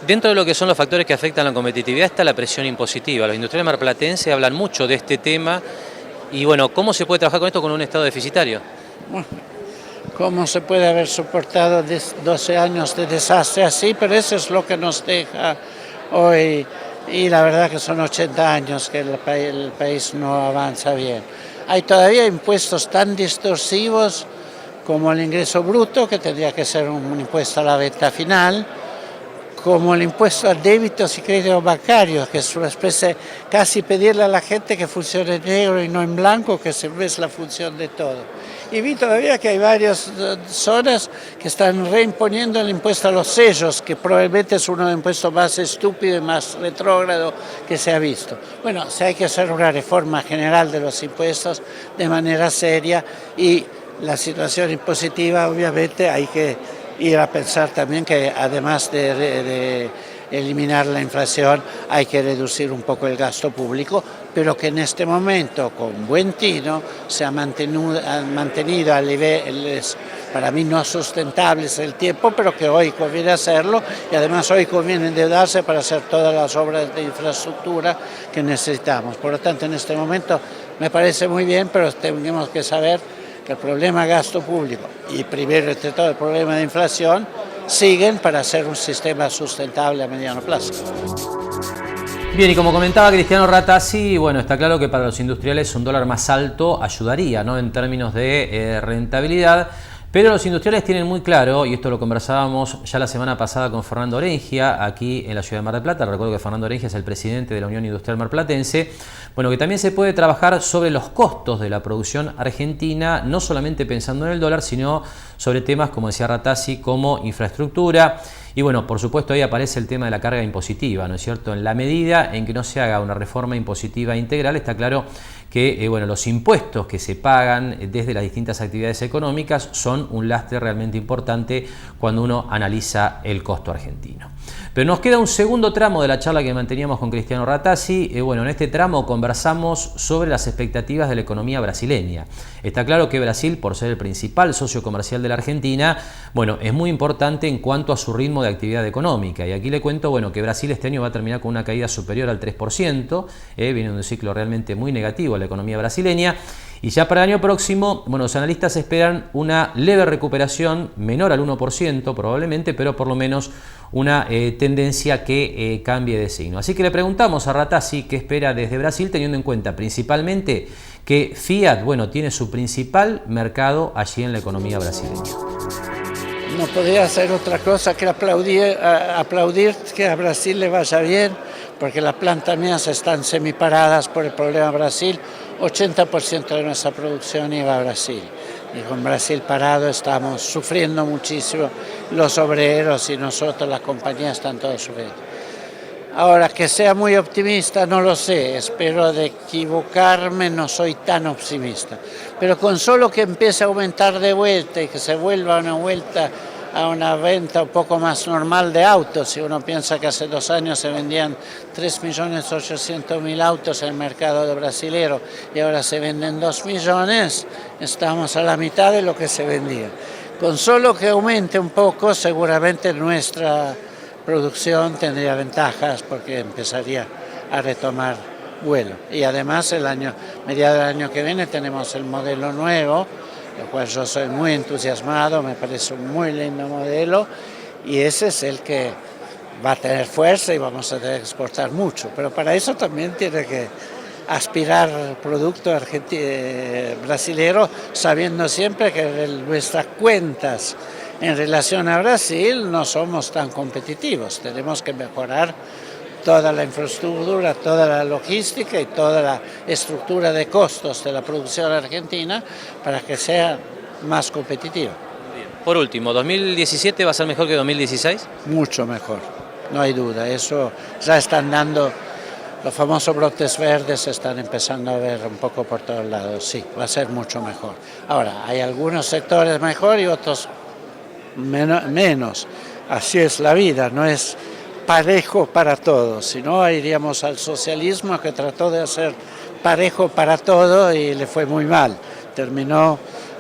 dentro de lo que son los factores que afectan la competitividad está la presión impositiva. Los industriales marplatenses hablan mucho de este tema y bueno, ¿cómo se puede trabajar con esto con un estado deficitario? Bueno, ¿cómo se puede haber soportado 12 años de desastre así? Pero eso es lo que nos deja hoy y la verdad que son 80 años que el país no avanza bien. Hay todavía impuestos tan distorsivos como el ingreso bruto, que tendría que ser un impuesto a la venta final, como el impuesto a débitos y créditos bancarios, que es una especie casi pedirle a la gente que funcione en negro y no en blanco, que siempre es la función de todo. Y vi todavía que hay varias zonas que están reimponiendo el impuesto a los sellos, que probablemente es uno de los impuestos más estúpidos y más retrógrado que se ha visto. Bueno, si hay que hacer una reforma general de los impuestos de manera seria y la situación impositiva, obviamente, hay que ir a pensar también que además de eliminar la inflación hay que reducir un poco el gasto público, pero que en este momento con buen tino se ha mantenido a niveles para mí no sustentables el tiempo, pero que hoy conviene hacerlo y además hoy conviene endeudarse para hacer todas las obras de infraestructura que necesitamos. Por lo tanto, en este momento me parece muy bien, pero tenemos que saber que el problema de gasto público y primero entre todo el problema de inflación siguen para hacer un sistema sustentable a mediano plazo. Bien, y como comentaba Cristiano Rattasi, bueno, está claro que para los industriales un dólar más alto ayudaría, ¿no?, en términos de rentabilidad. Pero los industriales tienen muy claro, y esto lo conversábamos ya la semana pasada con Fernando Orengia, aquí en la ciudad de Mar del Plata. Recuerdo que Fernando Orengia es el presidente de la Unión Industrial Marplatense. Bueno, que también se puede trabajar sobre los costos de la producción argentina, no solamente pensando en el dólar, sino sobre temas, como decía Rattasi, como infraestructura. Y bueno, por supuesto ahí aparece el tema de la carga impositiva, ¿no es cierto? En la medida en que no se haga una reforma impositiva integral, está claro que bueno, los impuestos que se pagan desde las distintas actividades económicas son un lastre realmente importante cuando uno analiza el costo argentino. Pero nos queda un segundo tramo de la charla que manteníamos con Cristiano Rattasi. Bueno, en este tramo conversamos sobre las expectativas de la economía brasileña. Está claro que Brasil, por ser el principal socio comercial de la Argentina, bueno, es muy importante en cuanto a su ritmo de actividad económica. Y aquí le cuento, bueno, que Brasil este año va a terminar con una caída superior al 3%, viene de un ciclo realmente muy negativo a la economía brasileña. Y ya para el año próximo, bueno, los analistas esperan una leve recuperación, menor al 1% probablemente, pero por lo menos una tendencia que cambie de signo. Así que le preguntamos a Rattasi qué espera desde Brasil, teniendo en cuenta principalmente que Fiat, bueno, tiene su principal mercado allí en la economía brasileña. No podría hacer otra cosa que aplaudir que a Brasil le vaya bien, porque las plantas mías están semiparadas por el problema de Brasil. 80% de nuestra producción iba a Brasil. Y con Brasil parado estamos sufriendo muchísimo, los obreros y nosotros, las compañías, están todos sufriendo. Ahora, que sea muy optimista, no lo sé, espero de equivocarme, no soy tan optimista. Pero con solo que empiece a aumentar de vuelta y que se vuelva una vuelta a una venta un poco más normal de autos, si uno piensa que hace 2 años se vendían 3.800.000 autos en el mercado brasilero y ahora se venden 2 millones, estamos a la mitad de lo que se vendía. Con solo que aumente un poco, seguramente nuestra producción tendría ventajas porque empezaría a retomar vuelo. Y además mediados del año que viene tenemos el modelo nuevo, lo cual yo soy muy entusiasmado, me parece un muy lindo modelo y ese es el que va a tener fuerza y vamos a tener que exportar mucho. Pero para eso también tiene que aspirar al producto brasilero, sabiendo siempre que nuestras cuentas en relación a Brasil no somos tan competitivos. Tenemos que mejorar toda la infraestructura, toda la logística y toda la estructura de costos de la producción argentina para que sea más competitiva. Por último, ¿2017 va a ser mejor que 2016? Mucho mejor, no hay duda. Eso ya están dando, los famosos brotes verdes se están empezando a ver un poco por todos lados. Sí, va a ser mucho mejor. Ahora, hay algunos sectores mejor y otros menos. Así es la vida, no es parejo para todos, si no iríamos al socialismo que trató de hacer parejo para todo y le fue muy mal, terminó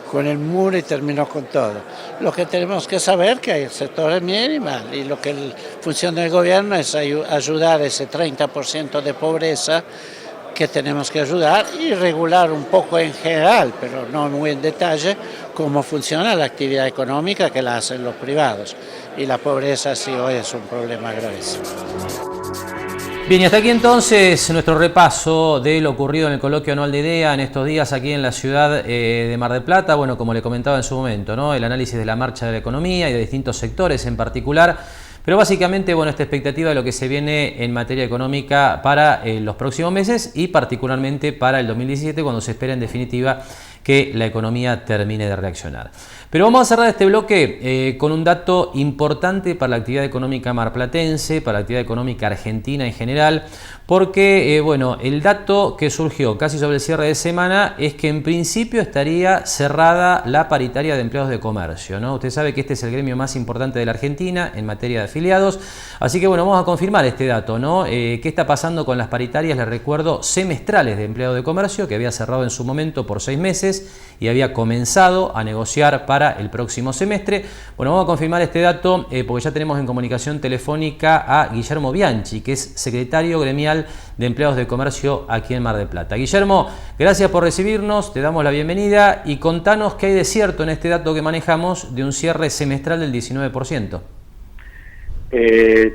con el muro y terminó con todo. Lo que tenemos que saber que hay sectores bien y mal, y lo que función del gobierno es ayudar a ese 30% de pobreza que tenemos que ayudar y regular un poco en general, pero no muy en detalle, cómo funciona la actividad económica que la hacen los privados. Y la pobreza sí hoy es un problema gravísimo. Bien, y hasta aquí entonces nuestro repaso de lo ocurrido en el coloquio anual de IDEA en estos días aquí en la ciudad de Mar del Plata. Bueno, como le comentaba en su momento, ¿no?, el análisis de la marcha de la economía y de distintos sectores en particular. Pero básicamente, bueno, esta expectativa de lo que se viene en materia económica para los próximos meses y particularmente para el 2017, cuando se espera en definitiva que la economía termine de reaccionar. Pero vamos a cerrar este bloque con un dato importante para la actividad económica marplatense, para la actividad económica argentina en general, porque bueno, el dato que surgió casi sobre el cierre de semana es que en principio estaría cerrada la paritaria de empleados de comercio, ¿no? Usted sabe que este es el gremio más importante de la Argentina en materia de afiliados, así que bueno, vamos a confirmar este dato, ¿no? ¿Qué está pasando con las paritarias? Les recuerdo, semestrales de empleados de comercio, que había cerrado en su momento por 6 meses. meses y había comenzado a negociar para el próximo semestre. Bueno, vamos a confirmar este dato porque ya tenemos en comunicación telefónica a Guillermo Bianchi, que es secretario gremial de empleados de comercio aquí en Mar del Plata. Guillermo, gracias por recibirnos, te damos la bienvenida y contanos qué hay de cierto en este dato que manejamos de un cierre semestral del 19%.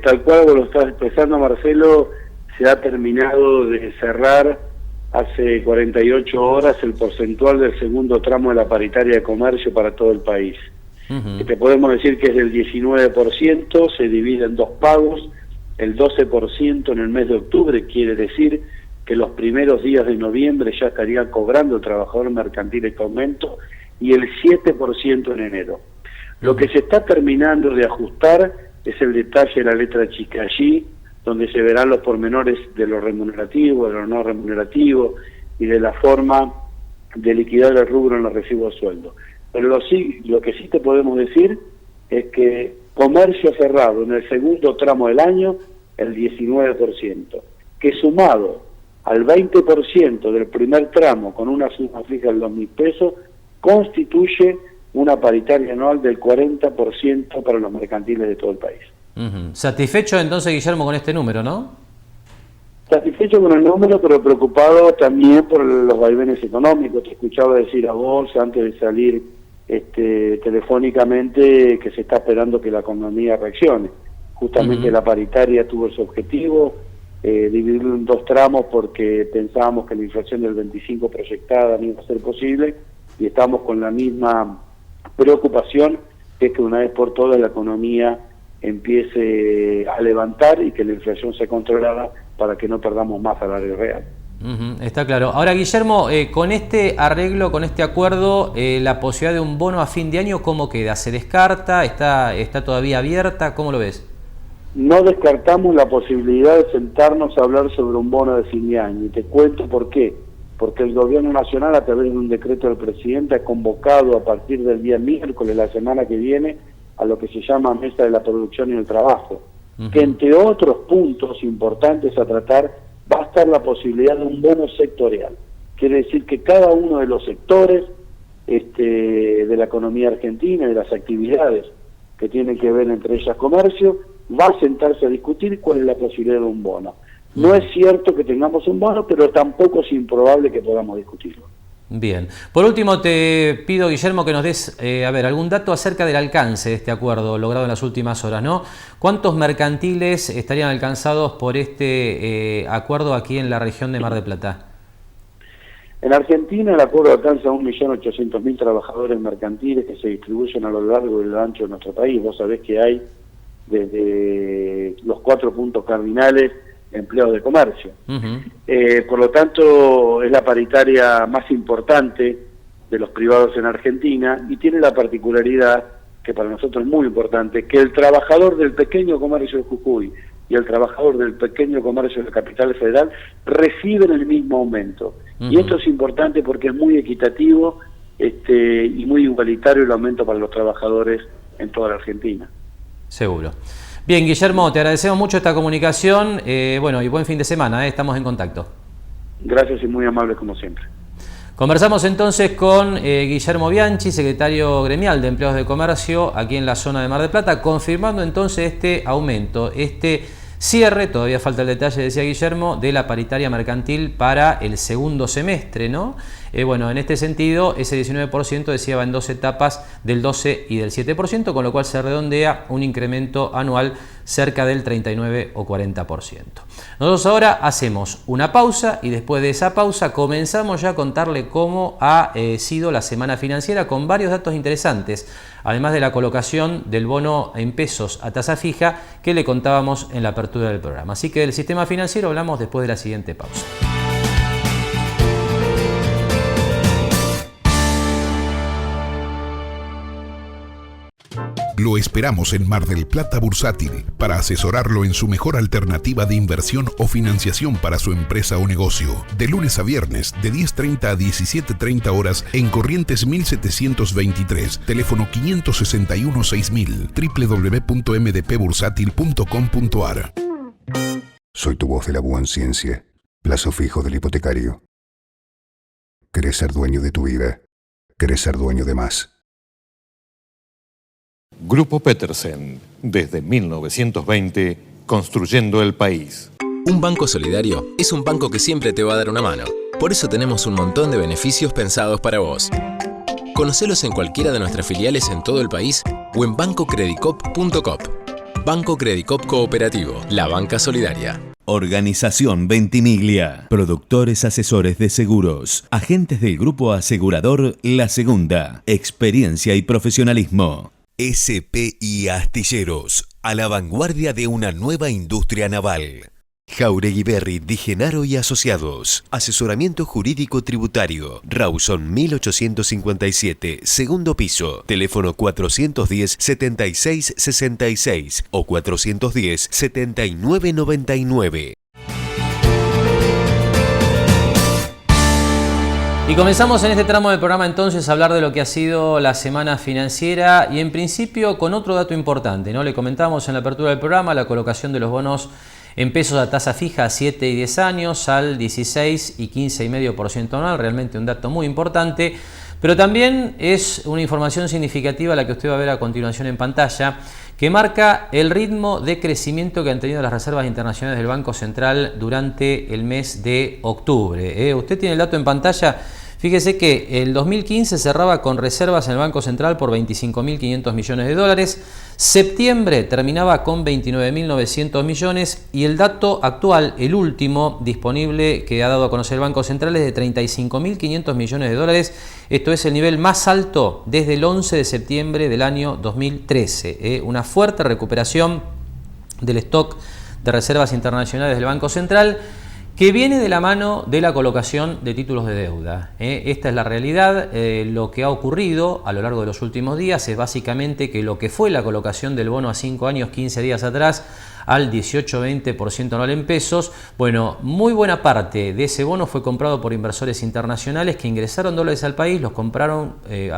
Tal cual como lo estás expresando, Marcelo, se ha terminado de cerrar hace 48 horas el porcentual del segundo tramo de la paritaria de comercio para todo el país. Te podemos decir que es del 19%, se divide en dos pagos, el 12% en el mes de octubre, quiere decir que los primeros días de noviembre ya estaría cobrando el trabajador mercantil este aumento, y el 7% en enero. Lo que se está terminando de ajustar es el detalle de la letra chica allí, donde se verán los pormenores de lo remunerativo, de lo no remunerativo y de la forma de liquidar el rubro en los recibos de sueldo. Pero lo que sí te podemos decir es que comercio cerrado en el segundo tramo del año, el 19%, que sumado al 20% del primer tramo con una suma fija de 2.000 pesos, constituye una paritaria anual del 40% para los mercantiles de todo el país. Satisfecho entonces, Guillermo, con este número, ¿no? Satisfecho con el número, pero preocupado también por los vaivenes económicos. Te escuchaba decir a vos antes de salir telefónicamente que se está esperando que la economía reaccione. Justamente la paritaria tuvo ese objetivo, dividirlo en dos tramos porque pensábamos que la inflación del 25 proyectada no iba a ser posible, y estamos con la misma preocupación, que es que una vez por todas la economía empiece a levantar y que la inflación se controlara para que no perdamos más salario real. Está claro. Ahora, Guillermo, con este arreglo, con este acuerdo, la posibilidad de un bono a fin de año, ¿cómo queda? ¿Se descarta? ¿Está todavía abierta? ¿Cómo lo ves? No descartamos la posibilidad de sentarnos a hablar sobre un bono de fin de año, y te cuento por qué. Porque el Gobierno Nacional, a través de un decreto del presidente, ha convocado a partir del día miércoles, la semana que viene, a lo que se llama Mesa de la Producción y el Trabajo, que entre otros puntos importantes a tratar va a estar la posibilidad de un bono sectorial. Quiere decir que cada uno de los sectores de la economía argentina y de las actividades que tienen que ver entre ellas comercio, va a sentarse a discutir cuál es la posibilidad de un bono. No es cierto que tengamos un bono, pero tampoco es improbable que podamos discutirlo. Bien. Por último, te pido, Guillermo, que nos des algún dato acerca del alcance de este acuerdo logrado en las últimas horas, ¿no? ¿Cuántos mercantiles estarían alcanzados por este acuerdo aquí en la región de Mar del Plata? En Argentina el acuerdo alcanza a 1.800.000 trabajadores mercantiles que se distribuyen a lo largo y lo ancho de nuestro país. Vos sabés que hay desde los 4 puntos cardinales empleados de comercio. Por lo tanto, es la paritaria más importante de los privados en Argentina, y tiene la particularidad, que para nosotros es muy importante, que el trabajador del pequeño comercio de Jujuy y el trabajador del pequeño comercio de la Capital Federal reciben el mismo aumento. Y esto es importante porque es muy equitativo y muy igualitario el aumento para los trabajadores en toda la Argentina. Seguro. Bien, Guillermo, te agradecemos mucho esta comunicación, y buen fin de semana, estamos en contacto. Gracias y muy amables como siempre. Conversamos entonces con Guillermo Bianchi, secretario gremial de empleados de comercio aquí en la zona de Mar del Plata, confirmando entonces este aumento, este cierre, todavía falta el detalle, decía Guillermo, de la paritaria mercantil para el segundo semestre, ¿no? En este sentido, ese 19% decía va en dos etapas del 12 y del 7%, con lo cual se redondea un incremento anual cerca del 39 o 40%. Nosotros ahora hacemos una pausa y después de esa pausa comenzamos ya a contarle cómo ha sido la semana financiera con varios datos interesantes, además de la colocación del bono en pesos a tasa fija que le contábamos en la apertura del programa. Así que del sistema financiero hablamos después de la siguiente pausa. Lo esperamos en Mar del Plata Bursátil para asesorarlo en su mejor alternativa de inversión o financiación para su empresa o negocio. De lunes a viernes, de 10:30 a 17:30 horas en Corrientes 1723, teléfono 561-6000, www.mdpbursátil.com.ar. Soy tu voz de la Buenciencia, plazo fijo del hipotecario. ¿Querés ser dueño de tu vida? ¿Querés ser dueño de más? Grupo Petersen, desde 1920, construyendo el país. Un banco solidario es un banco que siempre te va a dar una mano. Por eso tenemos un montón de beneficios pensados para vos. Conocelos en cualquiera de nuestras filiales en todo el país o en bancocredicop.com. Banco Credicop Cooperativo, la banca solidaria. Organización Ventimiglia. Productores asesores de seguros. Agentes del grupo asegurador La Segunda. Experiencia y profesionalismo. SPI Astilleros. A la vanguardia de una nueva industria naval. Jauregui Berry, Di Genaro y Asociados. Asesoramiento jurídico tributario. Rawson 1857, segundo piso. Teléfono 410-7666 o 410-7999. Y comenzamos en este tramo del programa entonces a hablar de lo que ha sido la semana financiera y en principio con otro dato importante, ¿no? Le comentamos en la apertura del programa la colocación de los bonos en pesos a tasa fija a 7 y 10 años al 16 y 15,5% anual, realmente un dato muy importante, pero también es una información significativa la que usted va a ver a continuación en pantalla, que marca el ritmo de crecimiento que han tenido las reservas internacionales del Banco Central durante el mes de octubre. Usted tiene el dato en pantalla. Fíjese que el 2015 cerraba con reservas en el Banco Central por 25.500 millones de dólares, septiembre terminaba con 29.900 millones y el dato actual, el último disponible que ha dado a conocer el Banco Central es de 35.500 millones de dólares, esto es el nivel más alto desde el 11 de septiembre del año 2013, una fuerte recuperación del stock de reservas internacionales del Banco Central, que viene de la mano de la colocación de títulos de deuda. Esta es la realidad. Lo que ha ocurrido a lo largo de los últimos días es básicamente que lo que fue la colocación del bono a 5 años, 15 días atrás, al 18-20% anual en pesos, bueno, muy buena parte de ese bono fue comprado por inversores internacionales que ingresaron dólares al país, los compraron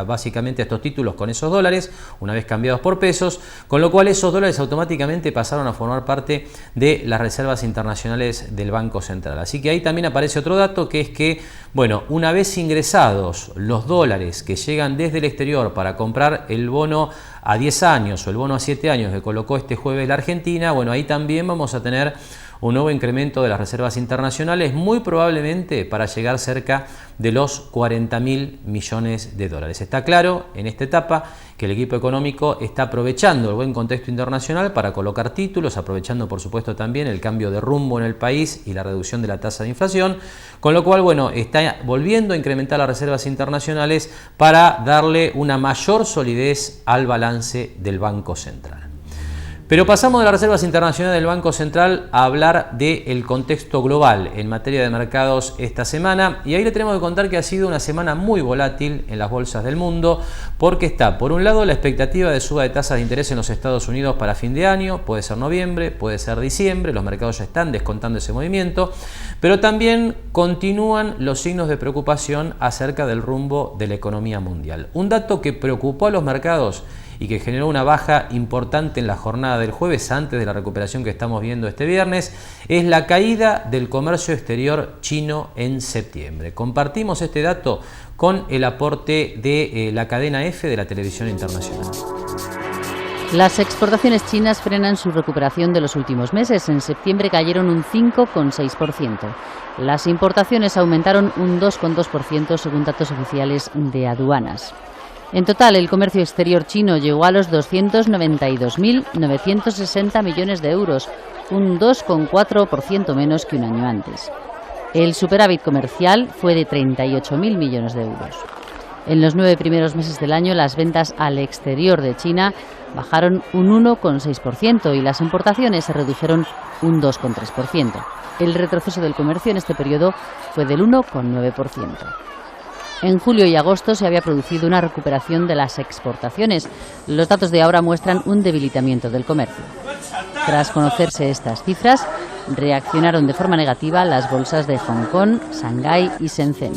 básicamente a estos títulos con esos dólares, una vez cambiados por pesos, con lo cual esos dólares automáticamente pasaron a formar parte de las reservas internacionales del Banco Central. Así que ahí también aparece otro dato, que es que, bueno, una vez ingresados los dólares que llegan desde el exterior para comprar el bono a 10 años o el bono a 7 años que colocó este jueves la Argentina, bueno, ahí también vamos a tener un nuevo incremento de las reservas internacionales, muy probablemente para llegar cerca de los 40.000 millones de dólares. Está claro en esta etapa que el equipo económico está aprovechando el buen contexto internacional para colocar títulos, aprovechando por supuesto también el cambio de rumbo en el país y la reducción de la tasa de inflación, con lo cual, bueno, está volviendo a incrementar las reservas internacionales para darle una mayor solidez al balance del Banco Central. Pero pasamos de las reservas internacionales del Banco Central a hablar del contexto global en materia de mercados esta semana, y ahí le tenemos que contar que ha sido una semana muy volátil en las bolsas del mundo, porque está por un lado la expectativa de suba de tasas de interés en los Estados Unidos para fin de año, puede ser noviembre, puede ser diciembre, los mercados ya están descontando ese movimiento, pero también continúan los signos de preocupación acerca del rumbo de la economía mundial. Un dato que preocupó a los mercados y que generó una baja importante en la jornada del jueves antes de la recuperación que estamos viendo este viernes, es la caída del comercio exterior chino en septiembre. Compartimos este dato con el aporte de la cadena F de la televisión internacional. Las exportaciones chinas frenan su recuperación de los últimos meses. En septiembre cayeron un 5,6%. Las importaciones aumentaron un 2,2% según datos oficiales de aduanas. En total, el comercio exterior chino llegó a los 292.960 millones de euros, un 2,4% menos que un año antes. El superávit comercial fue de 38.000 millones de euros. En los 9 primeros meses del año, las ventas al exterior de China bajaron un 1,6% y las importaciones se redujeron un 2,3%. El retroceso del comercio en este periodo fue del 1,9%. En julio y agosto se había producido una recuperación de las exportaciones. Los datos de ahora muestran un debilitamiento del comercio. Tras conocerse estas cifras, reaccionaron de forma negativa las bolsas de Hong Kong, Shanghái y Shenzhen.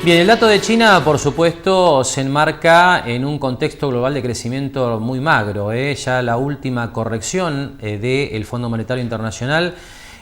Bien, el dato de China, por supuesto, se enmarca en un contexto global de crecimiento muy magro. Ya la última corrección del Fondo Monetario Internacional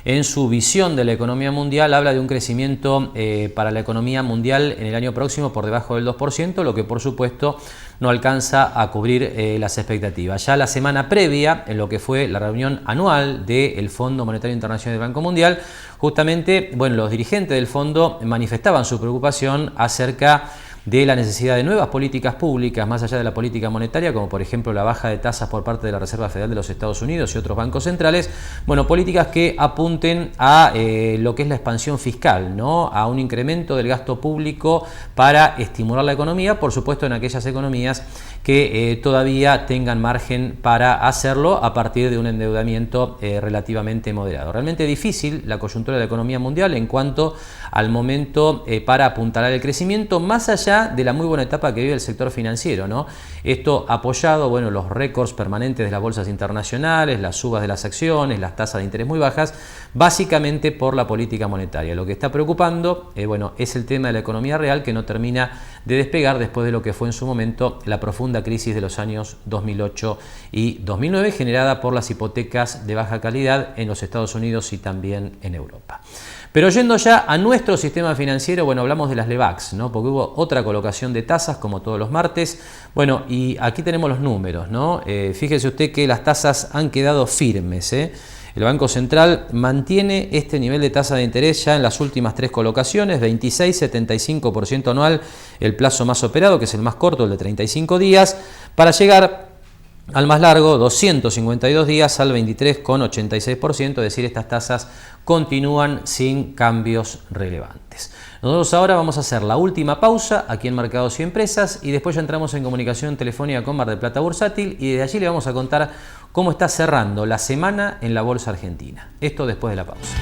en su visión de la economía mundial habla de un crecimiento para la economía mundial en el año próximo por debajo del 2%, lo que por supuesto no alcanza a cubrir las expectativas. Ya la semana previa, en lo que fue la reunión anual del Fondo Monetario Internacional del Banco Mundial, justamente, bueno, los dirigentes del fondo manifestaban su preocupación acerca de la necesidad de nuevas políticas públicas, más allá de la política monetaria, como por ejemplo la baja de tasas por parte de la Reserva Federal de los Estados Unidos y otros bancos centrales, bueno, políticas que apunten a lo que es la expansión fiscal, ¿no? A un incremento del gasto público para estimular la economía, por supuesto en aquellas economías que todavía tengan margen para hacerlo a partir de un endeudamiento relativamente moderado. Realmente difícil la coyuntura de la economía mundial en cuanto al momento para apuntalar el crecimiento, más allá de la muy buena etapa que vive el sector financiero, ¿no? Esto apoyado, bueno, los récords permanentes de las bolsas internacionales, las subas de las acciones, las tasas de interés muy bajas, básicamente por la política monetaria. Lo que está preocupando, bueno, es el tema de la economía real, que no termina de despegar después de lo que fue en su momento la profunda crisis de los años 2008 y 2009, generada por las hipotecas de baja calidad en los Estados Unidos y también en Europa. Pero yendo ya a nuestro sistema financiero, bueno, hablamos de las LEVAX, ¿no? Porque hubo otra colocación de tasas, como todos los martes. Bueno, y aquí tenemos los números, ¿no? Fíjese usted que las tasas han quedado firmes, ¿eh? El Banco Central mantiene este nivel de tasa de interés ya en las últimas 3 colocaciones, 26,75% anual, el plazo más operado, que es el más corto, el de 35 días, para llegar al más largo, 252 días, al 23,86%, es decir, estas tasas continúan sin cambios relevantes. Nosotros ahora vamos a hacer la última pausa aquí en Mercados y Empresas y después ya entramos en comunicación telefónica con Mar del Plata Bursátil y desde allí le vamos a contar cómo está cerrando la semana en la Bolsa Argentina. Esto después de la pausa.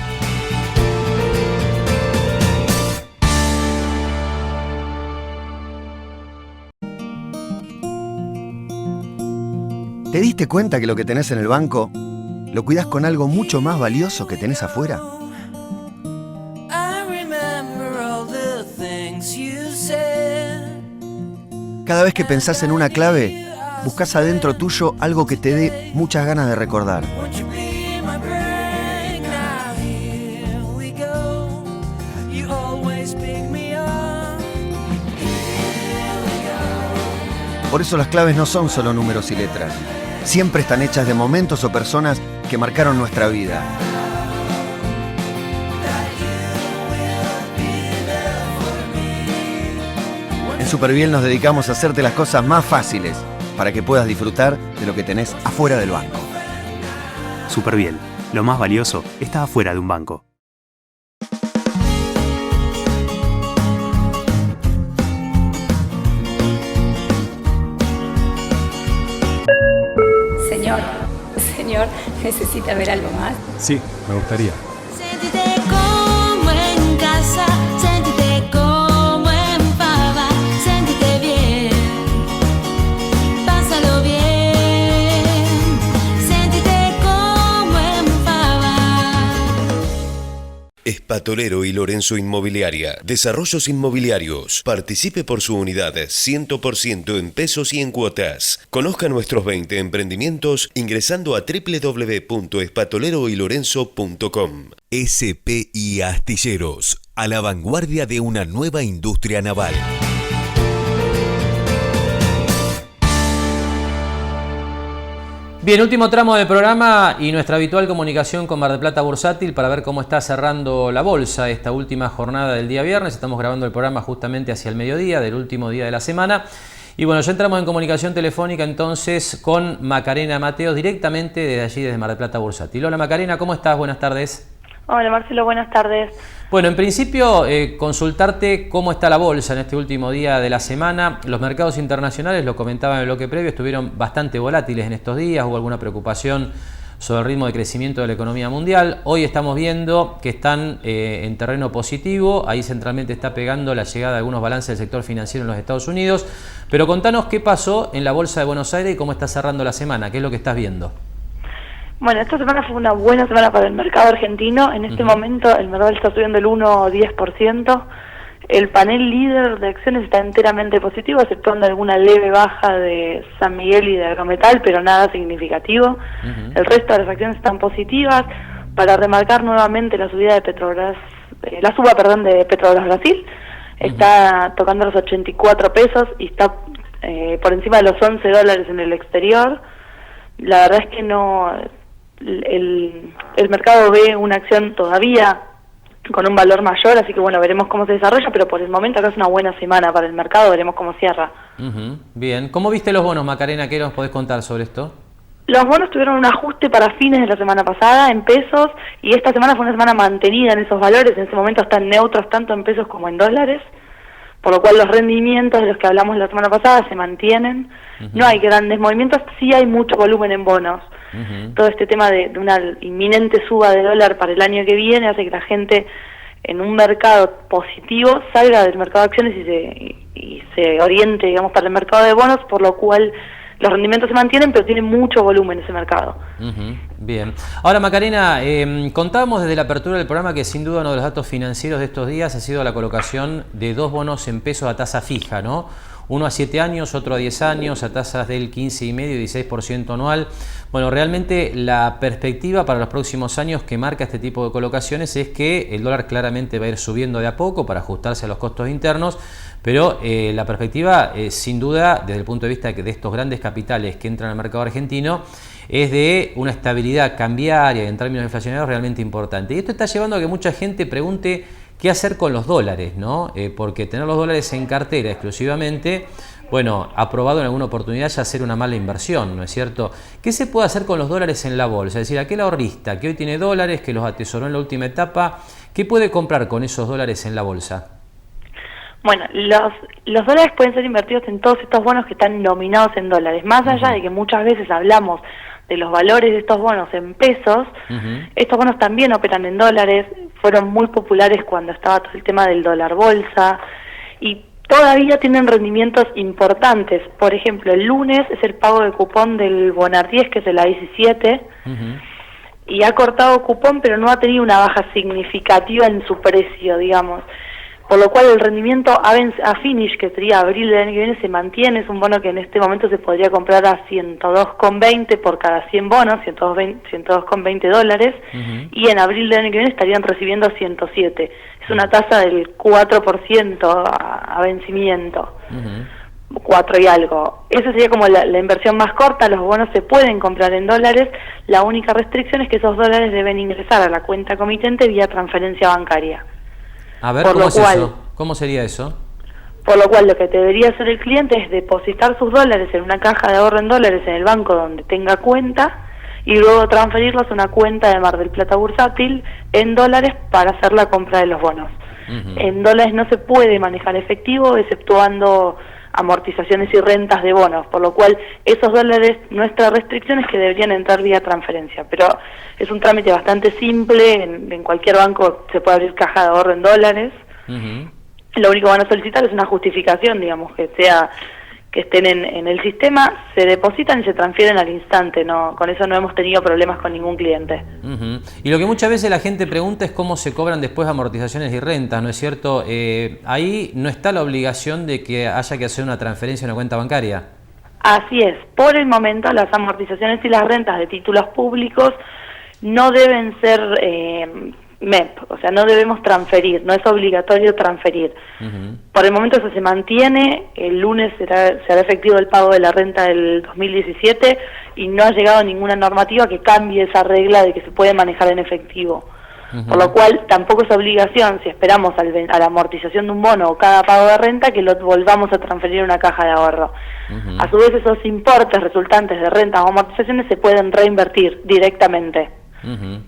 ¿Te diste cuenta que lo que tenés en el banco lo cuidás con algo mucho más valioso que tenés afuera? Cada vez que pensás en una clave, buscás adentro tuyo algo que te dé muchas ganas de recordar. Por eso las claves no son solo números y letras. Siempre están hechas de momentos o personas que marcaron nuestra vida. En Superbiel nos dedicamos a hacerte las cosas más fáciles para que puedas disfrutar de lo que tenés afuera del banco. Superbiel, lo más valioso está afuera de un banco. Señor, ¿necesita ver algo más? Sí, me gustaría. Séntete como en casa, séntete como en Fava, séntete bien, pásalo bien, séntete como en Fava. Espatolero y Lorenzo Inmobiliaria. Desarrollos inmobiliarios. Participe por su unidad 100% en pesos y en cuotas. Conozca nuestros 20 emprendimientos ingresando a www.espatoleroylorenzo.com. SPI Astilleros. A la vanguardia de una nueva industria naval. Bien, último tramo del programa y nuestra habitual comunicación con Mar del Plata Bursátil para ver cómo está cerrando la bolsa esta última jornada del día viernes. Estamos grabando el programa justamente hacia el mediodía del último día de la semana. Y bueno, ya entramos en comunicación telefónica entonces con Macarena Mateos directamente desde allí, desde Mar del Plata Bursátil. Hola Macarena, ¿cómo estás? Buenas tardes. Hola Marcelo, buenas tardes. Bueno, en principio consultarte cómo está la bolsa en este último día de la semana. Los mercados internacionales, lo comentaba en el bloque previo, estuvieron bastante volátiles en estos días. Hubo alguna preocupación sobre el ritmo de crecimiento de la economía mundial. Hoy estamos viendo que están en terreno positivo. Ahí centralmente está pegando la llegada de algunos balances del sector financiero en los Estados Unidos. Pero contanos qué pasó en la Bolsa de Buenos Aires y cómo está cerrando la semana. ¿Qué es lo que estás viendo? Bueno, esta semana fue una buena semana para el mercado argentino. En este momento el mercado está subiendo el 1,10%. El panel líder de acciones está enteramente positivo, exceptuando alguna leve baja de San Miguel y de Agrometal, pero nada significativo. El resto de las acciones están positivas. para remarcar nuevamente la subida de Petrobras, la suba, perdón, de Petrobras Brasil. Está tocando los 84 pesos y está por encima de los 11 dólares en el exterior. La verdad es que no, el mercado ve una acción todavía con un valor mayor, así que bueno, veremos cómo se desarrolla, pero por el momento acá es una buena semana para el mercado, veremos cómo cierra. Bien, ¿cómo viste los bonos, Macarena? ¿Qué nos podés contar sobre esto? Los bonos tuvieron un ajuste para fines de la semana pasada en pesos y esta semana fue una semana mantenida en esos valores, en ese momento están neutros tanto en pesos como en dólares, por lo cual los rendimientos de los que hablamos la semana pasada se mantienen, no hay grandes movimientos, sí hay mucho volumen en bonos. Todo este tema de una inminente suba de dólar para el año que viene hace que la gente en un mercado positivo salga del mercado de acciones y se oriente, digamos, para el mercado de bonos, por lo cual los rendimientos se mantienen, pero tiene mucho volumen ese mercado. Bien. Ahora, Macarena, contábamos desde la apertura del programa que sin duda uno de los datos financieros de estos días ha sido la colocación de 2 bonos en pesos a tasa fija, ¿no? Uno a 7 años, otro a 10 años, a tasas del 15,5% y 16% anual. Bueno, realmente la perspectiva para los próximos años que marca este tipo de colocaciones es que el dólar claramente va a ir subiendo de a poco para ajustarse a los costos internos, pero la perspectiva, sin duda, desde el punto de vista de estos grandes capitales que entran al mercado argentino, es de una estabilidad cambiaria en términos inflacionarios realmente importante. Y esto está llevando a que mucha gente pregunte qué hacer con los dólares, ¿no? Porque tener los dólares en cartera exclusivamente, bueno, ha probado en alguna oportunidad ya ser una mala inversión, ¿no es cierto? ¿Qué se puede hacer con los dólares en la bolsa? Es decir, aquel ahorrista que hoy tiene dólares, que los atesoró en la última etapa, ¿qué puede comprar con esos dólares en la bolsa? Bueno, los dólares pueden ser invertidos en todos estos bonos que están nominados en dólares. Más allá de que muchas veces hablamos de los valores de estos bonos en pesos, estos bonos también operan en dólares, fueron muy populares cuando estaba todo el tema del dólar bolsa y todavía tienen rendimientos importantes. Por ejemplo, el lunes es el pago de cupón del Bonardies, que es el A17, y ha cortado cupón, pero no ha tenido una baja significativa en su precio, digamos. Por lo cual el rendimiento a finish, que sería abril del año que viene, se mantiene. Es un bono que en este momento se podría comprar a 102,20 por cada 100 bonos, 102,20 dólares, y en abril del año que viene estarían recibiendo 107. Es una tasa del 4% a vencimiento, 4 y algo. Esa sería como la inversión más corta. Los bonos se pueden comprar en dólares. La única restricción es que esos dólares deben ingresar a la cuenta comitente vía transferencia bancaria. A ver, ¿cómo es eso? ¿Cómo sería eso? Por lo cual, lo que debería hacer el cliente es depositar sus dólares en una caja de ahorro en dólares en el banco donde tenga cuenta y luego transferirlos a una cuenta de Mar del Plata bursátil en dólares para hacer la compra de los bonos. En dólares no se puede manejar efectivo, exceptuando amortizaciones y rentas de bonos, por lo cual esos dólares, nuestra restricción es que deberían entrar vía transferencia, pero es un trámite bastante simple, en cualquier banco se puede abrir caja de ahorro en dólares. Lo único que van a solicitar es una justificación, digamos, que estén en el sistema, se depositan y se transfieren al instante. No, con eso no hemos tenido problemas con ningún cliente. Y lo que muchas veces la gente pregunta es cómo se cobran después amortizaciones y rentas, ¿no es cierto? Ahí no está la obligación de que haya que hacer una transferencia a una cuenta bancaria. Así es, por el momento las amortizaciones y las rentas de títulos públicos no deben ser MEP, o sea, no debemos transferir, no es obligatorio transferir. Por el momento eso se mantiene, el lunes se hará efectivo el pago de la renta del 2017 y no ha llegado ninguna normativa que cambie esa regla de que se puede manejar en efectivo. Por lo cual tampoco es obligación, si esperamos a la amortización de un bono o cada pago de renta, que lo volvamos a transferir a una caja de ahorro. A su vez esos importes resultantes de rentas o amortizaciones se pueden reinvertir directamente.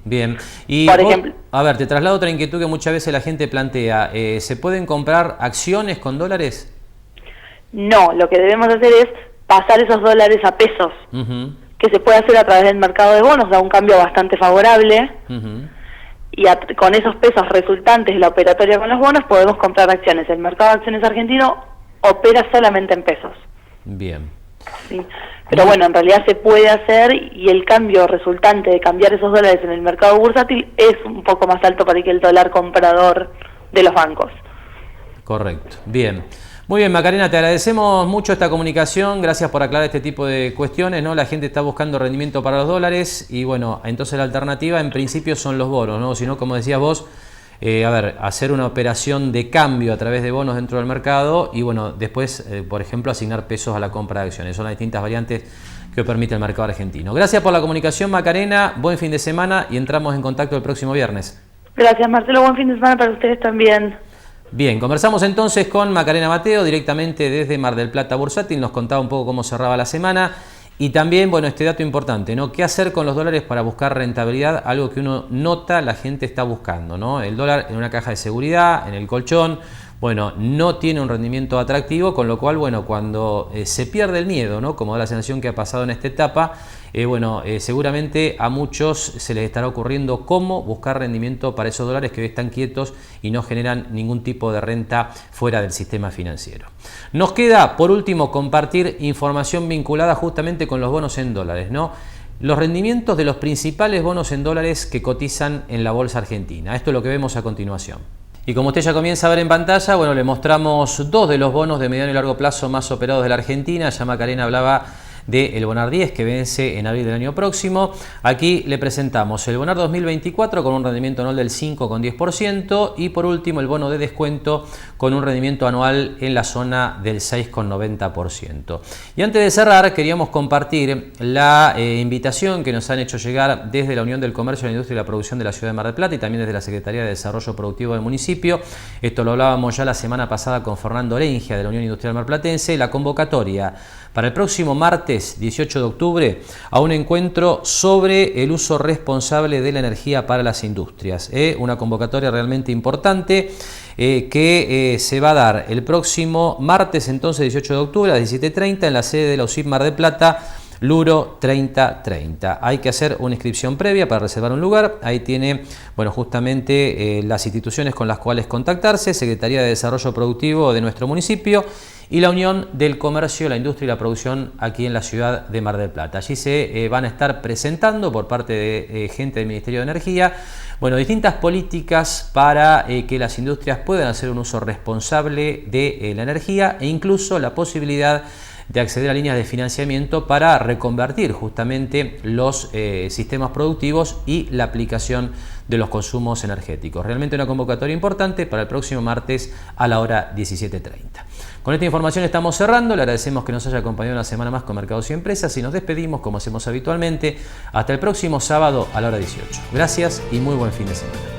Bien, y por vos, ejemplo, a ver, te traslado otra inquietud que muchas veces la gente plantea. ¿Se pueden comprar acciones con dólares? No, lo que debemos hacer es pasar esos dólares a pesos, que se puede hacer a través del mercado de bonos, da un cambio bastante favorable, y con esos pesos resultantes de la operatoria con los bonos podemos comprar acciones. El mercado de acciones argentino opera solamente en pesos. Bien. Sí. Pero bueno, en realidad se puede hacer y el cambio resultante de cambiar esos dólares en el mercado bursátil es un poco más alto para que el dólar comprador de los bancos. Correcto. Bien. Muy bien, Macarena, te agradecemos mucho esta comunicación, gracias por aclarar este tipo de cuestiones, ¿no? La gente está buscando rendimiento para los dólares y bueno, entonces la alternativa en principio son los bonos, ¿no? Si no, como decías vos, hacer una operación de cambio a través de bonos dentro del mercado y bueno, después, por ejemplo, asignar pesos a la compra de acciones. Son las distintas variantes que permite el mercado argentino. Gracias por la comunicación, Macarena, buen fin de semana y entramos en contacto el próximo viernes. Gracias, Marcelo, buen fin de semana para ustedes también. Bien, conversamos entonces con Macarena Mateo directamente desde Mar del Plata Bursátil, nos contaba un poco cómo cerraba la semana y también, bueno, este dato importante, ¿no? ¿Qué hacer con los dólares para buscar rentabilidad? Algo que uno nota la gente está buscando, ¿no? El dólar en una caja de seguridad, en el colchón, bueno, no tiene un rendimiento atractivo, con lo cual, bueno, cuando se pierde el miedo, ¿no? Como da la sensación que ha pasado en esta etapa, seguramente a muchos se les estará ocurriendo cómo buscar rendimiento para esos dólares que hoy están quietos y no generan ningún tipo de renta fuera del sistema financiero. Nos queda, por último, compartir información vinculada justamente con los bonos en dólares, ¿no? Los rendimientos de los principales bonos en dólares que cotizan en la bolsa argentina. Esto es lo que vemos a continuación. Y como usted ya comienza a ver en pantalla, bueno, le mostramos dos de los bonos de mediano y largo plazo más operados de la Argentina. Ya Macarena hablaba del Bonar 10 que vence en abril del año próximo. Aquí le presentamos el Bonar 2024 con un rendimiento anual del 5,10% y por último el bono de descuento con un rendimiento anual en la zona del 6,90%. Y antes de cerrar queríamos compartir la invitación que nos han hecho llegar desde la Unión del Comercio, la Industria y la Producción de la Ciudad de Mar del Plata y también desde la Secretaría de Desarrollo Productivo del municipio. Esto lo hablábamos ya la semana pasada con Fernando Orengia de la Unión Industrial Marplatense. La convocatoria para el próximo martes 18 de octubre a un encuentro sobre el uso responsable de la energía para las industrias. Una convocatoria realmente importante que se va a dar el próximo martes, entonces 18 de octubre a las 17:30 en la sede de la UCIP Mar del Plata, Luro 3030. Hay que hacer una inscripción previa para reservar un lugar. Ahí tiene, bueno, justamente las instituciones con las cuales contactarse, Secretaría de Desarrollo Productivo de nuestro municipio y la Unión del Comercio, la Industria y la Producción aquí en la ciudad de Mar del Plata. Allí se van a estar presentando por parte de gente del Ministerio de Energía, bueno, distintas políticas para que las industrias puedan hacer un uso responsable de la energía e incluso la posibilidad de acceder a líneas de financiamiento para reconvertir justamente los sistemas productivos y la aplicación de los consumos energéticos. Realmente una convocatoria importante para el próximo martes a la hora 17:30. Con esta información estamos cerrando, le agradecemos que nos haya acompañado una semana más con Mercados y Empresas y nos despedimos como hacemos habitualmente hasta el próximo sábado a la hora 18. Gracias y muy buen fin de semana.